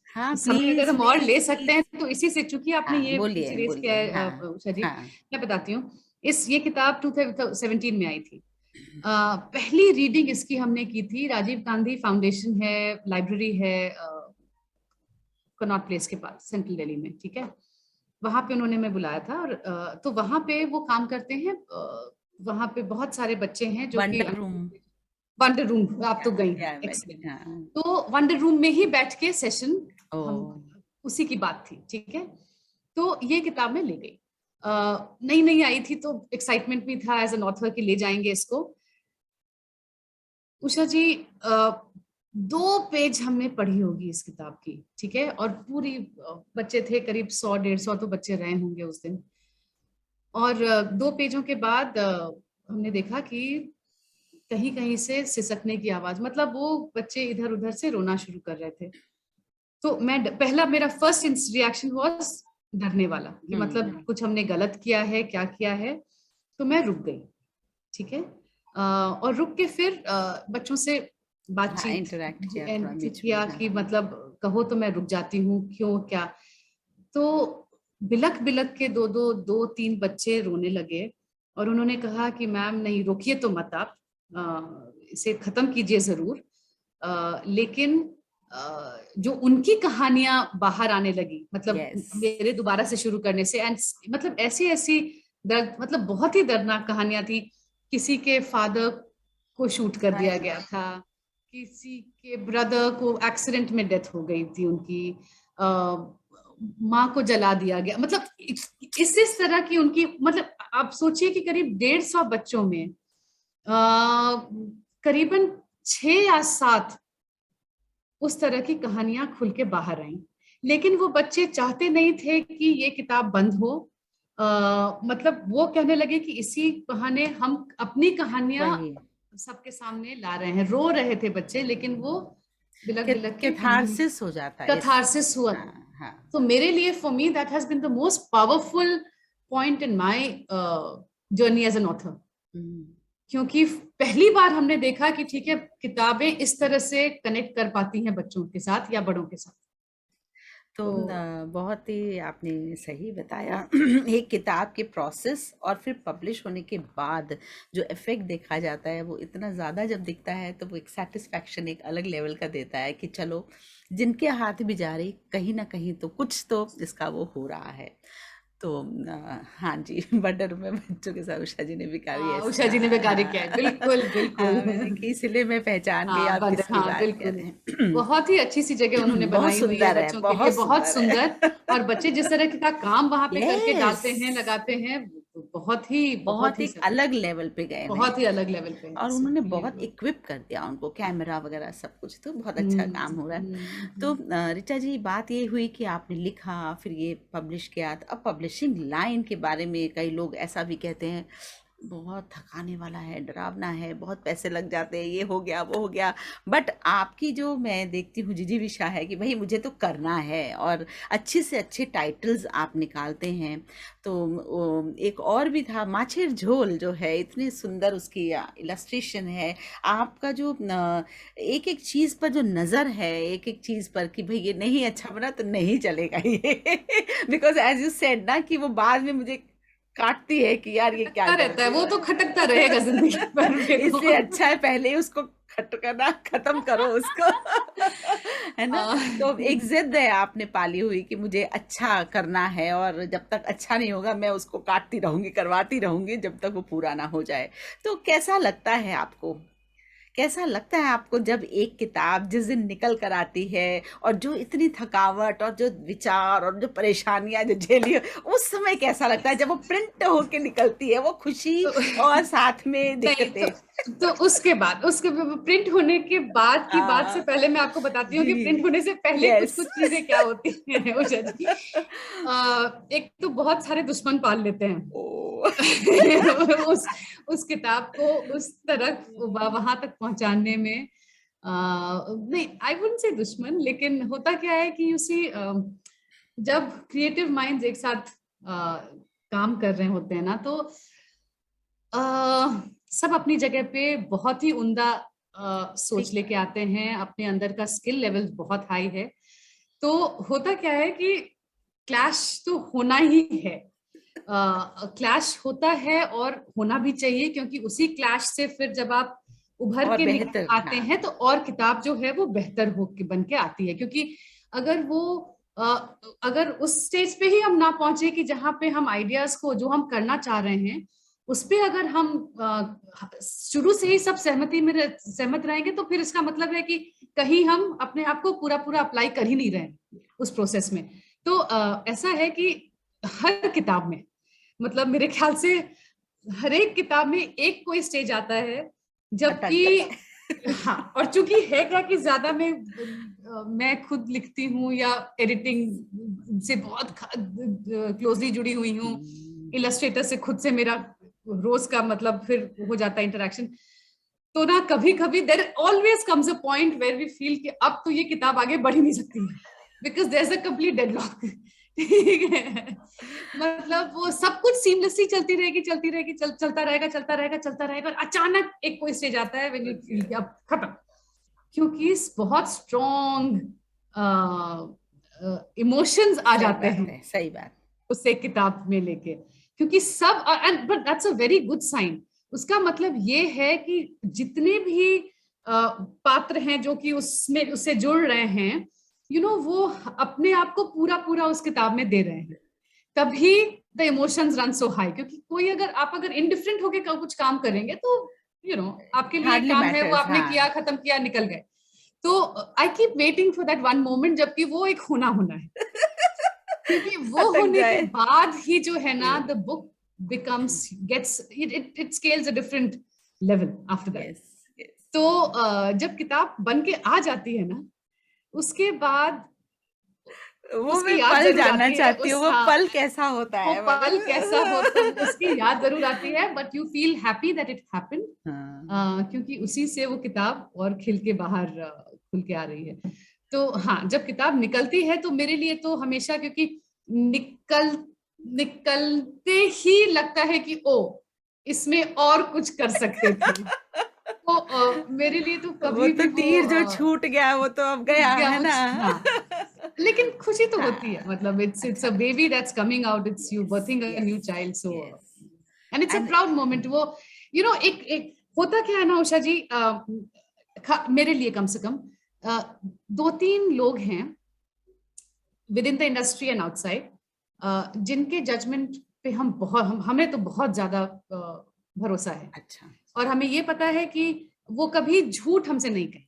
हाँ समय अगर प्लीज हम और प्लीज ले सकते हैं प्लीज। तो इसी से, चूंकि आपने हाँ ये बोलिए सीरीज किया बोलिए। है हाँ उषा जी, हाँ। मैं बताती हूँ। ये किताब 2017 में आई थी। पहली रीडिंग इसकी हमने की थी, राजीव गांधी फाउंडेशन है, लाइब्रेरी है कनॉट प्लेस के पास, सेंट्रल दिल्ली में, ठीक है। वहां पे उन्होंने मैं बुलाया था, और तो वहां पे वो काम करते हैं। वहां पे बहुत सारे बच्चे हैं जो कि वंडर रूम। वंडर रूम, आप तो गई हैं, या एक्सीलेंट। हाँ। तो वंडर रूम में ही बैठ के सेशन, ओ। हम उसी की बात थी, ठीक है। तो ये किताब में ले गई, नई नई आई थी तो एक्साइटमेंट भी था एज एन ऑथर कि ले जाएंगे इसको। उषा जी, 2 पेज हमने पढ़ी होगी इस किताब की, ठीक है, और पूरी बच्चे थे करीब 100-150 तो बच्चे रहे होंगे उस दिन। और 2 पेजों के बाद हमने देखा कि कहीं कहीं से सिसकने की आवाज, मतलब वो बच्चे इधर उधर से रोना शुरू कर रहे थे। तो पहला मेरा फर्स्ट रिएक्शन वाज डरने वाला, कि मतलब कुछ हमने गलत किया है, क्या किया है। तो मैं रुक गई, ठीक है। और रुक के फिर बच्चों से हाँ, बातचीत इंटरेक्ट किया थोड़ा बीच में, किया हाँ। कि मतलब कहो तो मैं रुक जाती हूँ, क्यों, क्या। तो बिलक बिलक के दो तीन बच्चे रोने लगे, और उन्होंने कहा कि मैम नहीं, रोकिए तो मत आप, इसे खत्म कीजिए जरूर, लेकिन जो उनकी कहानियां बाहर आने लगी, मतलब यस। मेरे दोबारा से शुरू करने से, एंड मतलब ऐसी ऐसी दर्द, मतलब बहुत ही दर्दनाक कहानियां थी। किसी के फादर को शूट कर दिया गया था, किसी के ब्रदर को एक्सीडेंट में डेथ हो गई थी उनकी, माँ को जला दिया गया, मतलब इस तरह की उनकी, मतलब आप सोचिए कि करीब 150 बच्चों में करीबन 6 या 7 उस तरह की कहानियां खुल के बाहर आई। लेकिन वो बच्चे चाहते नहीं थे कि ये किताब बंद हो। मतलब वो कहने लगे कि इसी बहाने हम अपनी कहानियां वही सबके सामने ला रहे हैं। रो रहे थे बच्चे, लेकिन वो बिलक बिलक के कहानी, कैथारसिस हो जाता है इस। कथारसिस हुआ। हाँ हाँ। तो मेरे लिए, for me, that has been the most powerful point in my journey as an author. क्योंकि पहली बार हमने देखा कि ठीक है, किताबें इस तरह से कनेक्ट कर पाती हैं बच्चों के साथ या बड़ों के साथ। तो तो बहुत ही आपने सही बताया। एक किताब के प्रोसेस और फिर पब्लिश होने के बाद जो इफेक्ट देखा जाता है, वो इतना ज़्यादा जब दिखता है तो वो एक सेटिस्फैक्शन एक अलग लेवल का देता है कि चलो, जिनके हाथ भी जा रही कहीं ना कहीं तो कुछ तो इसका वो हो रहा है। तो हाँ जी। बटर में बच्चों के साथ उषा जी ने भी कहा, हाँ, यस। उषा जी ने भी कार्य किया है, बिल्कुल बिल्कुल। मैंने कि इसलिए मैं पहचान गई हाँ, आप बंदर, किसकी हाँ बात कर बिल्कुल। रहे हैं। बहुत ही अच्छी सी जगह उन्होंने बहुत बनाई हुई है सुंदर है, बच्चों के लिए, बहुत बहुत सुंदर सुंदर। है। और बच्चे जिस तरह का काम वहां पे करके यस। डालते हैं, लगाते हैं, बहुत एक अलग लेवल पे गए हुए हैं बहुत ही अलग लेवल पे। और उन्होंने बहुत इक्विप कर दिया उनको, कैमरा वगैरह सब कुछ, तो बहुत अच्छा काम हो रहा है। तो ऋचा जी, बात ये हुई कि आपने लिखा, फिर ये पब्लिश किया। अब पब्लिशिंग लाइन के बारे में कई लोग ऐसा भी कहते हैं, बहुत थकाने वाला है, डरावना है, बहुत पैसे लग जाते हैं, ये हो गया वो हो गया। बट आपकी जो मैं देखती हूँ जिजीविषा है कि भाई मुझे तो करना है, और अच्छे से अच्छे टाइटल्स आप निकालते हैं। तो एक और भी था माछेर झोल, जो है इतनी सुंदर उसकी इलस्ट्रेशन है। आपका जो एक एक चीज पर जो नजर है, एक एक चीज पर कि भाई ये नहीं अच्छा बना तो नहीं चलेगा ये बिकॉज एज यू सेड ना कि वो बाद में मुझे काटती है कि यार ये क्या कर रहता है, दिया। वो तो खटकता रहेगा जिंदगी भर। इससे अच्छा है पहले ही उसको खटकना खत्म करो उसको है ना। तो एक जिद है आपने पाली हुई कि मुझे अच्छा करना है, और जब तक अच्छा नहीं होगा मैं उसको काटती रहूंगी, करवाती रहूंगी, जब तक वो पूरा ना हो जाए। तो कैसा लगता है आपको, कैसा लगता है आपको जब एक किताब जिस दिन निकल कर आती है, और जो इतनी थकावट और जो विचार और जो परेशानियां जो झेली है, उस समय कैसा लगता है जब वो प्रिंट होके निकलती है, वो खुशी और साथ में नहीं दिक्कतें। तो उसके प्रिंट होने के बाद की बात से हाँ पहले मैं आपको बताती हूँ कि जी, प्रिंट होने से पहले कुछ यस कुछ चीजें क्या होती हैं उषा जी। एक तो बहुत सारे दुश्मन पाल लेते हैं ओ उस किताब को उस तरह वहां तक पहुंचाने में। नहीं, आई वुडंट से दुश्मन, लेकिन होता क्या है कि यू सी, जब क्रिएटिव माइंड्स एक साथ काम कर रहे होते हैं ना, तो सब अपनी जगह पे बहुत ही उम्दा सोच लेके आते हैं, अपने अंदर का स्किल लेवल बहुत हाई है। तो होता क्या है कि क्लैश तो होना ही है, क्लैश होता है और होना भी चाहिए, क्योंकि उसी क्लैश से फिर जब आप उभर और के निकल बेहतर, आते हाँ हैं तो और किताब जो है वो बेहतर हो के बन के आती है। क्योंकि अगर वो अ, अगर उस स्टेज पे ही हम ना पहुंचे कि जहां पे हम आइडियाज को जो हम करना चाह रहे हैं उस पे अगर हम शुरू से ही सब सहमत रहेंगे, तो फिर इसका मतलब है कि कहीं हम अपने आप को पूरा पूरा अप्लाई कर ही नहीं रहे उस प्रोसेस में। तो ऐसा है कि हर किताब में, मतलब मेरे ख्याल से हर एक किताब में एक कोई स्टेज आता है अटक जबकि, गए हाँ, और चूंकि है क्या कि ज्यादा मैं खुद लिखती हूँ या एडिटिंग से बहुत क्लोजली जुड़ी हुई हूँ, इलस्ट्रेटर से खुद से मेरा रोज का मतलब फिर हो जाता है इंटरेक्शन। तो ना कभी कभी there always comes a point where we feel कि अब तो ये किताब आगे बढ़ ही नहीं सकती है, because there is a complete deadlock. ठीक है, मतलब वो सब कुछ सीमलेसली चलता रहेगा, और अचानक एक कोई स्टेज आता है व्हेन यू फील कि अब खत्म, क्योंकि बहुत स्ट्रॉन्ग इमोशंस आ सही जाते बात हैं है, सही बात। उसे किताब में लेके। क्योंकि सब, and but that's a very good sign. उसका मतलब ये है कि जितने भी पात्र हैं जो कि उसमें उससे जुड़ रहे हैं, वो अपने आप को पूरा पूरा उस किताब में दे रहे हैं, तभी the emotions run so high. क्योंकि कोई अगर इनडिफरेंट होके कुछ काम करेंगे तो आपके लिए हार्डली काम है, वो मैटर्स, आपने हाँ किया, खत्म किया, निकल गए। तो I keep waiting for that one moment जबकि वो एक होना होना है, क्योंकि वो अटक होने के जाए। बाद ही जो है ना, yes the book becomes gets it scales a different level after that. Yes yes. तो जब किताब बन के आ जाती है ना, उसके बाद वो मैं उसकी याद पल जरूर जानना आती है, चाहती हूँ, वो पल कैसा होता वो है पल कैसा होता है, उसकी याद मतलब जरूर आती है, but you feel happy that it happened, हाँ क्योंकि उसी से वो किताब और खिल के बाहर खुल के आ रही है। तो हाँ, जब किताब निकलती है तो मेरे लिए तो हमेशा, क्योंकि निकलते ही लगता है कि ओ, इसमें और कुछ कर सकते थे। तो मेरे लिए तो वो कभी तो भी वो तीर जो छूट गया वो तो अब गया क्या है वो, ना हाँ, लेकिन खुशी तो होती है, हाँ मतलब इट्स अच्छा अ लगता baby that's coming out, it's है। You yes birthing a new yes child, so yes and it's a and proud moment. वो एक एक होता क्या है ना उषा जी, मेरे लिए कम से कम दो तीन लोग हैं with in the industry and outside, जिनके जजमेंट पे हमें तो बहुत ज्यादा भरोसा है, अच्छा और हमें ये पता है कि वो कभी झूठ हमसे नहीं कहेंगे,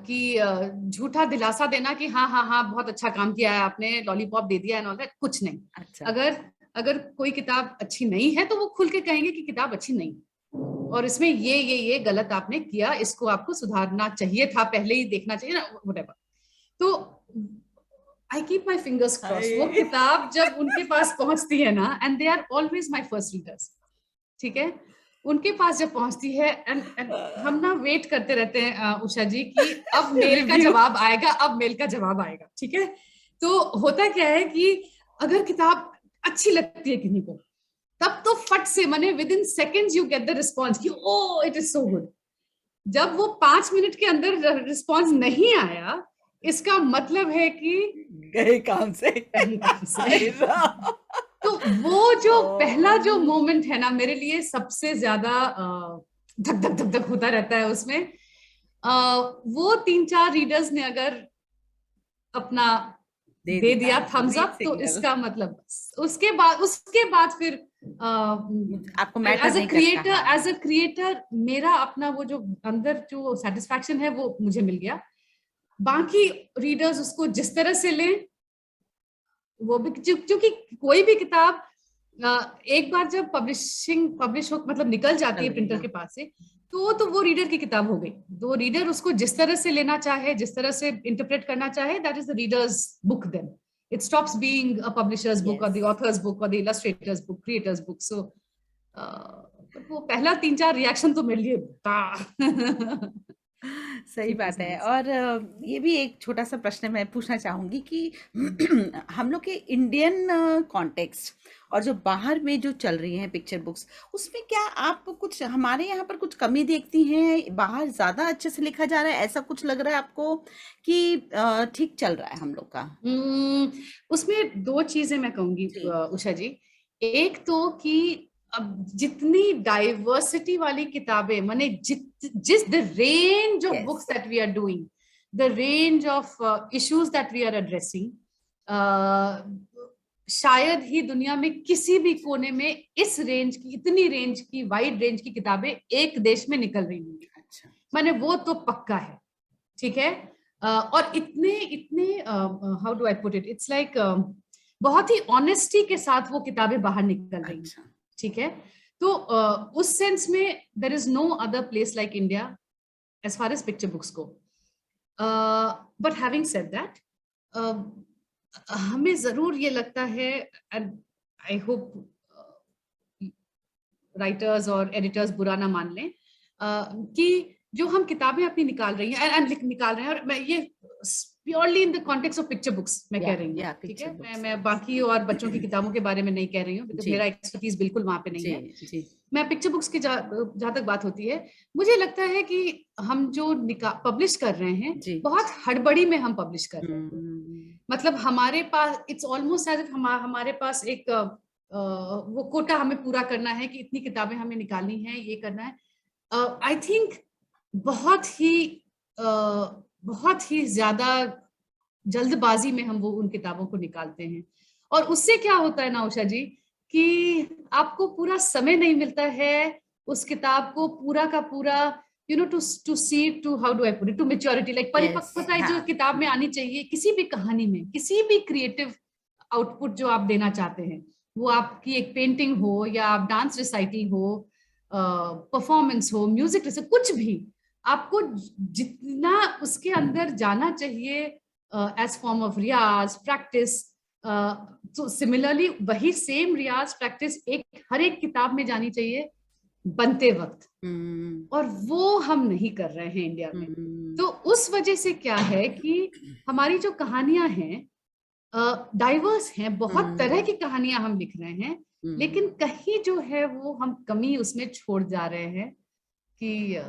कि झूठा दिलासा देना कि हाँ हाँ हाँ बहुत अच्छा काम किया है आपने, लॉलीपॉप दे दिया एंड ऑल दैट, कुछ नहीं। अच्छा अगर अगर कोई किताब अच्छी नहीं है तो वो खुल के कहेंगे कि किताब अच्छी नहीं, और इसमें ये गलत आपने किया, इसको आपको सुधारना चाहिए था, पहले ही देखना चाहिए ना, व्हाटएवर। तो I keep my fingers cross, वो किताब जब उनके पास पहुंचती है ना, and they are always my first readers, ठीक है, उनके पास जब पहुंचती है एंड हम ना वेट करते रहते हैं उषा जी कि अब मेल का जवाब आएगा, अब मेल का जवाब आएगा, ठीक है। तो होता क्या है कि अगर किताब अच्छी लगती है किन्हीं को, तब तो फट से माने with in seconds you get the response कि ओ इट इज सो गुड। जब वो 5 मिनट के अंदर रिस्पॉन्स नहीं आया, इसका मतलब है कि गए काम से। कहीं काम से। अरे राम। तो वो जो पहला जो ओह। मोमेंट है ना, मेरे लिए सबसे ज्यादा धक धक धक धक होता रहता है उसमें। वो 3-4 रीडर्स ने अगर अपना दे दिया थम्स ग्रीन अप, तो सिग्नल इसका मतलब उसके बाद फिर आपको मैटर एज अ नहीं करता। क्रिएटर, हाँ। एज अ क्रिएटर मेरा अपना वो जो अंदर जो सेटिस्फैक्शन है वो मुझे मिल गया। बाकी रीडर्स उसको जिस तरह से लें, वो भी क्योंकि कोई भी किताब एक बार जब पब्लिश हो मतलब निकल जाती चल है गई, प्रिंटर हाँ। के पास से, तो वो रीडर की किताब हो गई। तो रीडर उसको जिस तरह से लेना चाहे, जिस तरह से इंटरप्रेट करना चाहे, that is the reader's book. Then it stops being a publisher's book और द यस। ऑथर्स बुक और the illustrator's book, creator's book. So वो पहला 3-4 रिएक्शन तो मेरे लिए था। सही इट वाज बात है। नाइस। और ये भी एक छोटा सा प्रश्न मैं पूछना चाहूंगी कि हम लोग के इंडियन कॉन्टेक्स्ट और जो बाहर में जो चल रही हैं पिक्चर बुक्स, उसमें क्या आप कुछ हमारे यहाँ पर कुछ कमी देखती हैं? बाहर ज्यादा अच्छे से लिखा जा रहा है, ऐसा कुछ लग रहा है आपको कि ठीक चल रहा है हम लोग का? उसमें 2 चीजें मैं कहूंगी जी। उषा जी। एक तो कि अब जितनी डाइवर्सिटी वाली किताबें, माने जिस the range of yes. Books that we are doing, the range of issues that we are addressing, शायद ही दुनिया में किसी भी कोने में इस रेंज की, इतनी रेंज की, वाइड रेंज की किताबें एक देश में निकल रही होंगी। अच्छा। माने वो तो पक्का है, ठीक है। और इतने इतने how do I put it, it's like बहुत ही ऑनेस्टी के साथ वो किताबें बाहर निकल रही हैं, अच्छा। ठीक है। तो उस सेंस में there is no other place like India as far as picture books को। बट हैविंग सेड दैट, हमें जरूर ये लगता है, एंड आई होप राइटर्स और एडिटर्स बुरा ना मान लें, कि जो हम किताबें अपनी निकाल रही हैं एंड निकाल रहे हैं, और मैं ये purely in the context of picture books मैं कह रही हूँ, या ठीक है। Picture books. मैं बाकी और बच्चों की किताबों के बारे में नहीं कह रही हूँ, बिकॉज जी। मेरा एक्सपर्टीज बिल्कुल वहां पे नहीं जी। है। जी। मैं पिक्चर बुक्स की जहां तक बात होती है, मुझे लगता है कि हम जो पब्लिश कर रहे हैं, जी। बहुत हड़बड़ी में हम पब्लिश कर रहे हैं। हम्म। मतलब हमारे पास इट्स ऑलमोस्ट एज इफ हमारे पास एक वो कोटा हमें पूरा करना है कि इतनी किताबें हमें निकालनी है, ये करना है। आई थिंक बहुत ही बहुत ही ज्यादा जल्दबाजी में हम वो उन किताबों को निकालते हैं, और उससे क्या होता है ना उषा जी, कि आपको पूरा समय नहीं मिलता है उस किताब को पूरा का पूरा, you know, to see, to how do I put it, to maturity, like yes. परिपक्वता जो हाँ। किताब में आनी चाहिए किसी भी कहानी में, किसी भी क्रिएटिव आउटपुट जो आप देना चाहते हैं, वो आपकी एक पेंटिंग हो या आप डांस रिसाइटल हो, परफॉर्मेंस हो, म्यूजिक, कुछ भी, आपको जितना उसके अंदर जाना चाहिए एज फॉर्म ऑफ रियाज प्रैक्टिस, तो सिमिलरली वही सेम रियाज प्रैक्टिस हर एक किताब में जानी चाहिए बनते वक्त, हम्म। और वो हम नहीं कर रहे हैं इंडिया में। हम्म। तो उस वजह से क्या है कि हमारी जो कहानियां हैं डाइवर्स हैं, बहुत तरह की कहानियां हम लिख रहे हैं, लेकिन कहीं जो है वो हम कमी उसमें छोड़ जा रहे हैं कि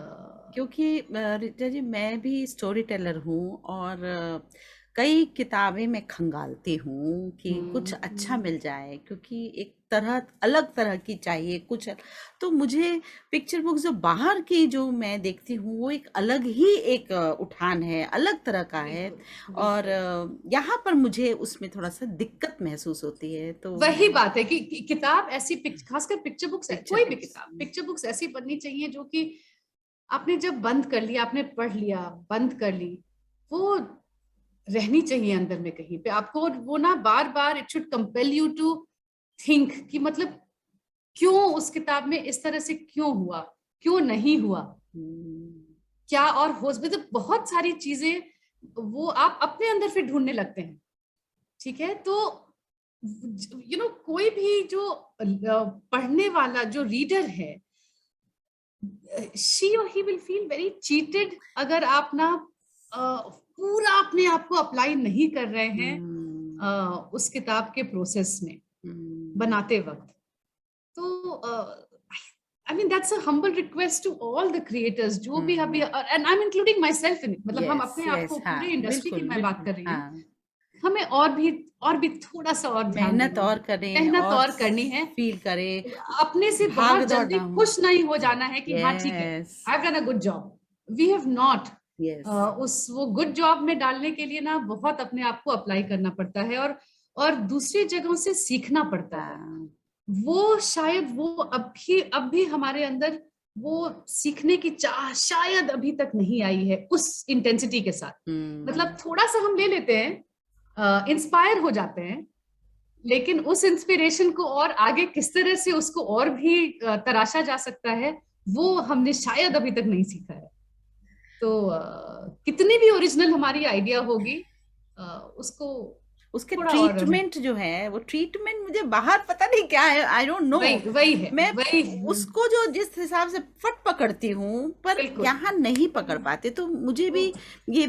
क्योंकि रिचा जी, मैं भी स्टोरी टेलर हूँ और कई किताबें मैं खंगालती हूँ कि कुछ अच्छा मिल जाए, क्योंकि एक तरह अलग तरह की चाहिए कुछ। तो मुझे पिक्चर बुक्स जो बाहर की जो मैं देखती हूँ, वो एक अलग ही एक उठान है, अलग तरह का है। और यहाँ पर मुझे उसमें थोड़ा सा दिक्कत महसूस होती है। तो वही बात है कि किताब ऐसी खासकर पिक्चर बुक्स, पिक्चर कोई भी बुक्स। किताब, पिक्चर बुक्स ऐसी बननी चाहिए जो कि आपने जब बंद कर लिया, आपने पढ़ लिया, बंद कर ली, वो रहनी चाहिए अंदर में कहीं पे आपको, वो ना बार बार, it should compel you to think कि मतलब क्यों उस किताब में इस तरह से क्यों हुआ, क्यों नहीं हुआ, क्या और हो, मतलब बहुत सारी चीजें वो आप अपने अंदर फिर ढूंढने लगते हैं। ठीक है, तो कोई भी जो पढ़ने वाला जो रीडर है, शी और he will feel very cheated अगर आप ना पूरा अपने आप को अप्लाई नहीं कर रहे हैं उस किताब के प्रोसेस में बनाते वक्त। तो I mean that's a humble request to all the creators जो भी अभी, and I'm including myself in it, मतलब हम अपने आप को पूरे इंडस्ट्री की मैं बात कर रही हूँ, हमें और भी थोड़ा सा और ध्यान मेहनत और करें, मेहनत और करनी है, फील करें, अपने से बहुत जल्दी खुश नहीं हो जाना है कि हाँ ठीक है I've done a good job, we have not। वो गुड जॉब में डालने के लिए ना बहुत अपने आप को अप्लाई करना पड़ता है और दूसरी जगहों से सीखना पड़ता है। वो शायद वो अब भी हमारे अंदर वो सीखने की चाह शायद अभी तक नहीं आई है उस इंटेंसिटी के साथ। मतलब थोड़ा सा हम ले लेते हैं, इंस्पायर हो जाते हैं, लेकिन उस इंस्पिरेशन को और आगे किस तरह से उसको और भी तराशा जा सकता है वो हमने शायद अभी तक नहीं सीखा है। तो कितनी भी ओरिजिनल हमारी आइडिया होगी, उसके ट्रीटमेंट जो है वो ट्रीटमेंट मुझे बाहर पता नहीं क्या है, आई डोंट नो। वही है, मैं उसको जो जिस हिसाब से फट पकड़ती हूँ पर यहाँ नहीं पकड़ पाते, तो मुझे भी ये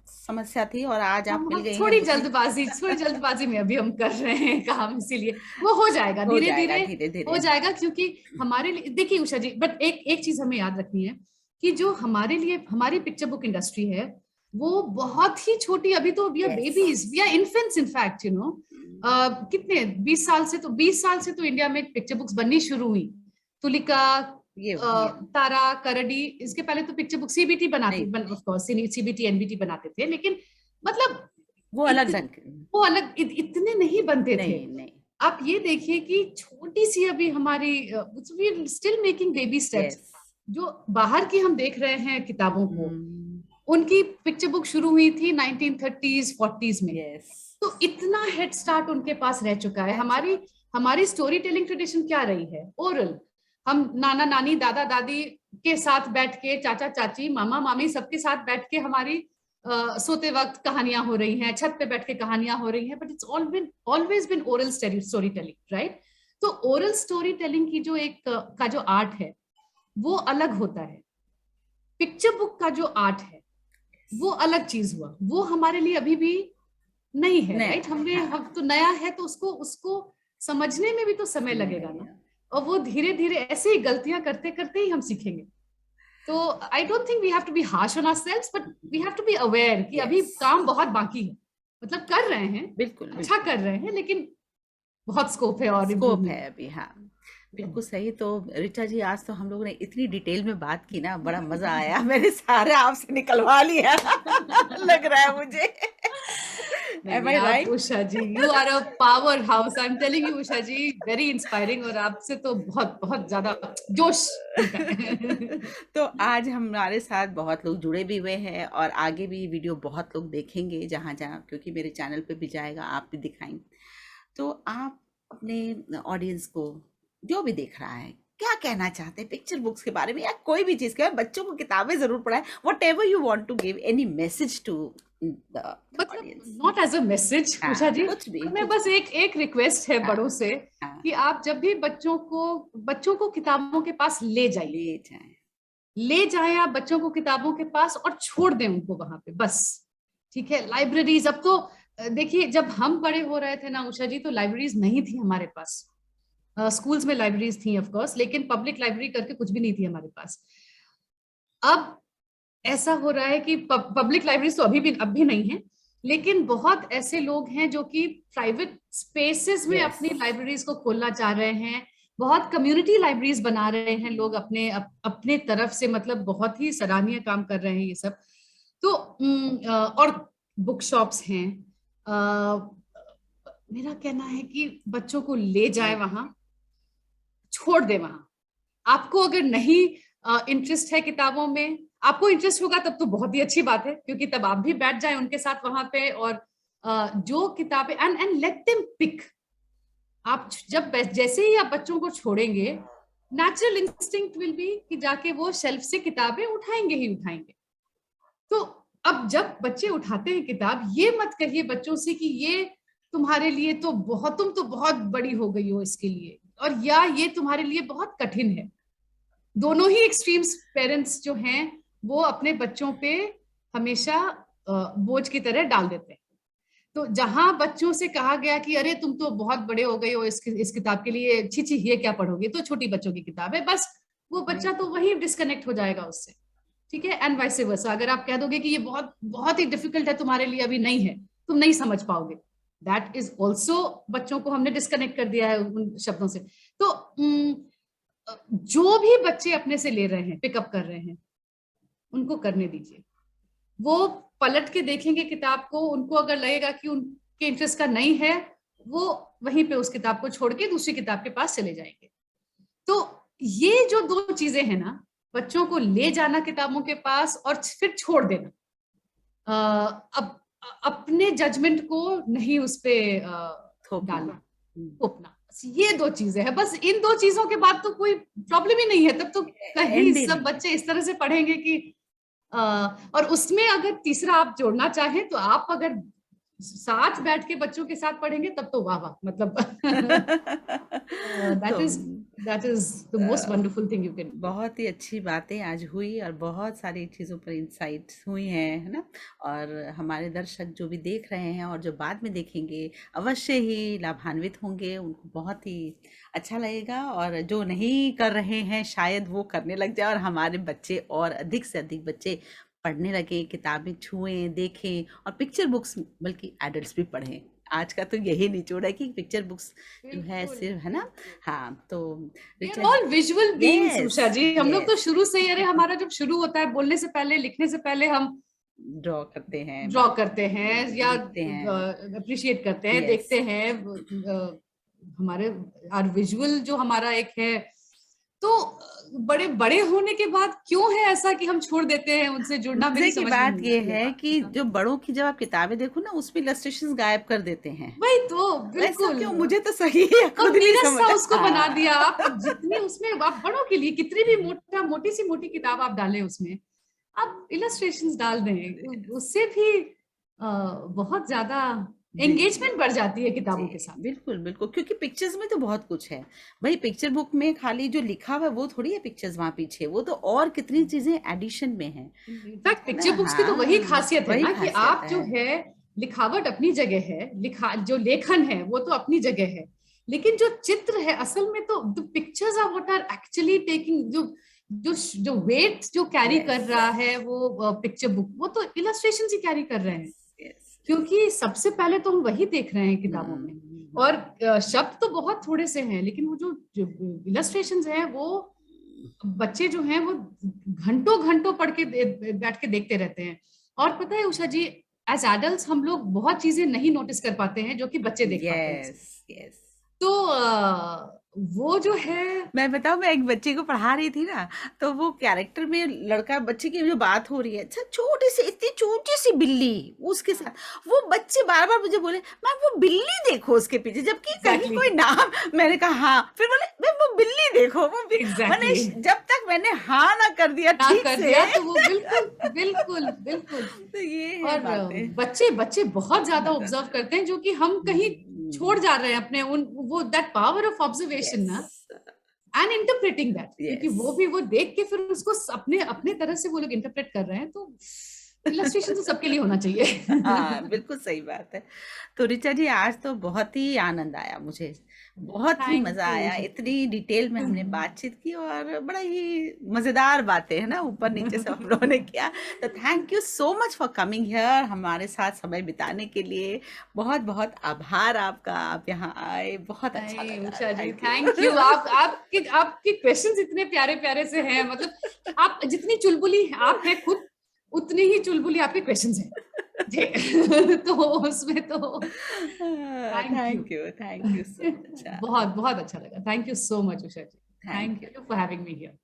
समस्या थी और आज आप मिल गई। थोड़ी जल्दबाजी में अभी हम कर रहे हैं काम, इसीलिए वो हो जाएगा धीरे धीरे हो जाएगा। क्योंकि हमारे लिए देखिए उषा जी, बट एक चीज हमें याद रखनी है कि जो हमारे लिए हमारी पिक्चर बुक इंडस्ट्री है वो बहुत ही छोटी, अभी तो we are babies, we are infants in fact, you know. कितने 20 साल से तो इंडिया में पिक्चर बुक्स बननी शुरू हुई। तुलिका, तारा, करडी, इसके पहले तो पिक्चर बुक सीबीटी बनाते, ऑफ कोर्स सीबीटी एनबीटी बनाते थे, लेकिन मतलब वो अलग इतने नहीं बनते थे। आप ये देखिए कि छोटी सी अभी हमारी स्टिल मेकिंग बेबी स्टेप्स, जो बाहर की हम देख रहे हैं किताबों को, उनकी पिक्चर बुक शुरू हुई थी 1930s 40s में। तो इतना हेड स्टार्ट उनके पास रह चुका है। हमारी स्टोरी टेलिंग ट्रेडिशन क्या रही है? ओरल। हम नाना नानी दादा दादी के साथ बैठ के, चाचा चाची मामा मामी सबके साथ बैठ के हमारी सोते वक्त कहानियां हो रही हैं, छत पे बैठ के कहानियां हो रही हैं, but it's always been oral story telling, right? तो ओरल स्टोरी टेलिंग की जो आर्ट है वो अलग होता है। पिक्चर बुक का जो आर्ट है वो अलग चीज हुआ, वो हमारे लिए अभी भी नहीं है, राइट? हम तो नया है, तो उसको समझने में भी तो समय लगेगा ना, और वो धीरे धीरे ऐसे ही गलतियां करते करते ही हम सीखेंगे। तो I don't think we have to be harsh on ourselves, but we have to be aware कि अभी काम बहुत बाकी है। मतलब कर रहे हैं, बिल्कुल अच्छा कर रहे हैं, लेकिन बहुत स्कोप है और स्कोप है अभी। हाँ बिल्कुल सही। तो ऋचा जी, आज तो हम लोगों ने इतनी डिटेल में बात की ना, बड़ा मजा आया। मैंने सारे आपसे निकलवा लिया लग रहा है मुझे। Am I right? Usha ji, you are a powerhouse. I'm telling you, Usha ji, very inspiring, और आपसे तो बहुत बहुत ज्यादा जोश। तो आज हमारे साथ बहुत लोग जुड़े भी हुए हैं और आगे भी वीडियो बहुत लोग देखेंगे जहाँ जहाँ, क्योंकि मेरे चैनल पे भी जाएगा, आप भी दिखाएंगे। तो आप अपने ऑडियंस को, जो भी देख रहा है, क्या कहना चाहते हैं पिक्चर बुक्स के बारे में या कोई भी चीज के बारे में? बच्चों को किताबें जरूर पढ़ाएं, whatever you want to give, any message to the audience? Not as a message, Usha जी, मैं बस एक रिक्वेस्ट है बड़ों से कि आप जब भी बच्चों को किताबों के पास ले जाएं आप बच्चों को किताबों के पास, और छोड़ दें उनको वहां पे, बस। ठीक है, लाइब्रेरीज, अब तो देखिए जब हम बड़े हो रहे थे ना उषा जी, तो लाइब्रेरीज नहीं थी हमारे पास। स्कूल्स में लाइब्रेरीज थी ऑफ कोर्स, लेकिन पब्लिक लाइब्रेरी करके कुछ भी नहीं थी हमारे पास। अब ऐसा हो रहा है कि पब्लिक लाइब्रेरीज तो अब भी नहीं है, लेकिन बहुत ऐसे लोग हैं जो कि प्राइवेट स्पेसेस में अपनी लाइब्रेरीज को खोलना चाह रहे हैं। बहुत कम्युनिटी लाइब्रेरीज बना रहे हैं लोग अपने तरफ से, मतलब बहुत ही सराहनीय काम कर रहे हैं ये सब। तो और बुक शॉप्स हैं। मेरा कहना है कि बच्चों को ले जाए वहां, छोड़ दे वहां। आपको अगर नहीं इंटरेस्ट है किताबों में, आपको इंटरेस्ट होगा तब तो बहुत ही अच्छी बात है, क्योंकि तब आप भी बैठ जाएं उनके साथ वहां पे, और जो किताबें, एंड लेट देम पिक। आप जब जैसे ही आप बच्चों को छोड़ेंगे, नेचुरल इंस्टिंक्ट विल बी कि जाके वो शेल्फ से किताबें उठाएंगे ही उठाएंगे। तो अब जब बच्चे उठाते हैं किताब, ये मत कहिए बच्चों से कि ये तुम्हारे लिए तो बहुत, तुम तो बहुत बड़ी हो गई हो इसके लिए, और या ये तुम्हारे लिए बहुत कठिन है। दोनों ही एक्सट्रीम्स पेरेंट्स जो हैं वो अपने बच्चों पे हमेशा बोझ की तरह डाल देते हैं। तो जहां बच्चों से कहा गया कि अरे तुम तो बहुत बड़े हो गए हो, इस किताब के लिए छी छी ये क्या पढ़ोगे, तो छोटी बच्चों की किताब है, बस वो बच्चा तो वही डिस्कनेक्ट हो जाएगा उससे। ठीक है, एंड वाइस वर्सा, अगर आप कह दोगे कि ये बहुत बहुत ही डिफिकल्ट है तुम्हारे लिए, अभी नहीं है, तुम नहीं समझ पाओगे, दैट इज ऑल्सो बच्चों को हमने डिस्कनेक्ट कर दिया है उन शब्दों से। तो जो भी बच्चे अपने से ले रहे हैं, पिकअप कर रहे हैं, उनको करने दीजिए। वो पलट के देखेंगे किताब को, उनको अगर लगेगा कि उनके इंटरेस्ट का नहीं है, वो वहीं पे उस किताब को छोड़ के दूसरी किताब के पास चले जाएंगे। तो ये जो दो चीजें हैं ना, बच्चों को ले जाना किताबों के पास और फिर छोड़ देना, अब अपने जजमेंट को नहीं उस पे डालना, थोपना, ये दो चीजें हैं बस। इन दो चीजों के बाद तो कोई प्रॉब्लम ही नहीं है, तब तो कहीं सब बच्चे इस तरह से पढ़ेंगे कि और उसमें अगर तीसरा आप जोड़ना चाहें तो आप अगर साथ बैठ के बच्चों के साथ पढ़ेंगे तब तो वाह वाह, मतलब that is the most wonderful thing you can. बहुत ही अच्छी बातें आज हुई और बहुत सारी चीज़ों पर इंसाइट्स हुई हैं, है ना। और हमारे दर्शक जो भी देख रहे हैं और जो बाद में देखेंगे अवश्य ही लाभान्वित होंगे, उनको बहुत ही अच्छा लगेगा। और जो नहीं कर रहे हैं शायद वो करने लग जाए और हमारे बच्चे और अधिक से अधिक बच्चे पढ़ने लगे, किताबें छुएं, देखें और पिक्चर बुक्स, बल्कि एडल्ट्स भी पढ़ें। आज का तो यही निचोड़ है कि पिक्चर बुक्स जो है सिर्फ, है ना। हाँ, तो ऑल विजुअल बीइंग्स उषा जी, हम लोग तो शुरू से ही, अरे हमारा जब शुरू होता है बोलने से पहले, लिखने से पहले हम ड्रॉ करते हैं या अप्रिशिएट करते हैं, देखते हैं, हमारे आर विजुअल जो हमारा एक है। तो बड़े बड़े होने के बाद क्यों है ऐसा कि हम छोड़ देते हैं उनसे जुड़ना? मेरी समझ में बात ये है कि जो बड़ों की जब आप किताबें देखो ना, उसमें इलस्ट्रेशंस गायब कर देते हैं। वही तो, बिल्कुल। क्यों? मुझे तो सही है, खुद नहीं समझ उसको बना दिया। आप जितनी उसमें, आप बड़ों के लिए कितनी भी मोटी किताब आप डालें उसमें, आप इलस्ट्रेशंस डाल दें, उससे भी बहुत ज्यादा एंगेजमेंट बढ़ जाती है किताबों के साथ। बिल्कुल बिल्कुल, क्योंकि पिक्चर्स में तो बहुत कुछ है भाई। पिक्चर बुक में खाली जो लिखा हुआ है वो थोड़ी है पिक्चर्स वहां पीछे, वो तो और कितनी चीजें एडिशन में है। इनफैक्ट पिक्चर बुक्स की तो वही खासियत है ना कि आप जो है, लिखावट अपनी जगह है, जो लेखन है वो तो अपनी जगह है, लेकिन जो चित्र है असल में तो the pictures are what are actually taking, जो वेट जो कैरी कर रहा है वो पिक्चर बुक, वो तो इलस्ट्रेशन ही कैरी कर रहे हैं। क्योंकि सबसे पहले तो हम वही देख रहे हैं किताबों में, और शब्द तो बहुत थोड़े से हैं, लेकिन वो जो इलस्ट्रेशंस हैं, वो बच्चे जो हैं वो घंटों घंटों पढ़ के बैठ के देखते रहते हैं। और पता है उषा जी, एज एडल्ट्स हम लोग बहुत चीजें नहीं नोटिस कर पाते हैं जो कि बच्चे देख पाते हैं। तो वो जो है, मैं बताऊं, मैं एक बच्चे को पढ़ा रही थी ना, तो वो कैरेक्टर में लड़का बच्चे की जो बात हो रही है, अच्छा छोटी सी, इतनी छोटी सी बिल्ली उसके साथ, वो बच्चे बार बार मुझे बोले मैम वो बिल्ली देखो उसके पीछे, जबकि कहीं कोई नाम, मैंने कहा हाँ, फिर बोले मैम वो बिल्ली देखो, वो मैंने जब तक मैंने हाँ ना कर दिया ठीक से, तो वो बिल्कुल बिल्कुल बिल्कुल। तो ये और बच्चे बहुत ज्यादा ऑब्जर्व करते हैं, जो कि हम कहीं छोड़ जा रहे हैं अपने वो दैट पावर ऑफ ऑब्जर्वेशन ना, एंड इंटरप्रेटिंग दैट, क्योंकि वो देख के फिर उसको अपने तरह से वो लोग इंटरप्रेट कर रहे हैं। तो इलस्ट्रेशन तो सबके लिए होना चाहिए। हाँ, बिल्कुल सही बात है। तो ऋचा जी, आज तो बहुत ही आनंद आया, मुझे बहुत ही मजा आया, इतनी डिटेल में हमने बातचीत की और बड़ा ही मजेदार बातें, है ना, ऊपर नीचे से हम लोगों ने किया। तो thank you so much for coming here, हमारे साथ समय बिताने के लिए बहुत बहुत आभार आपका, आप यहाँ आए, बहुत अच्छा लगा। Usha ji, thank you. आपके क्वेश्चंस इतने प्यारे प्यारे से हैं, मतलब आप जितनी चुलबुली आप हैं खुद, उतनी ही चुलबुली आपके क्वेश्चंस हैं। तो उसमें तो थैंक यू सो मच। बहुत बहुत अच्छा लगा। Thank you so much Usha ji, thank you for having me here.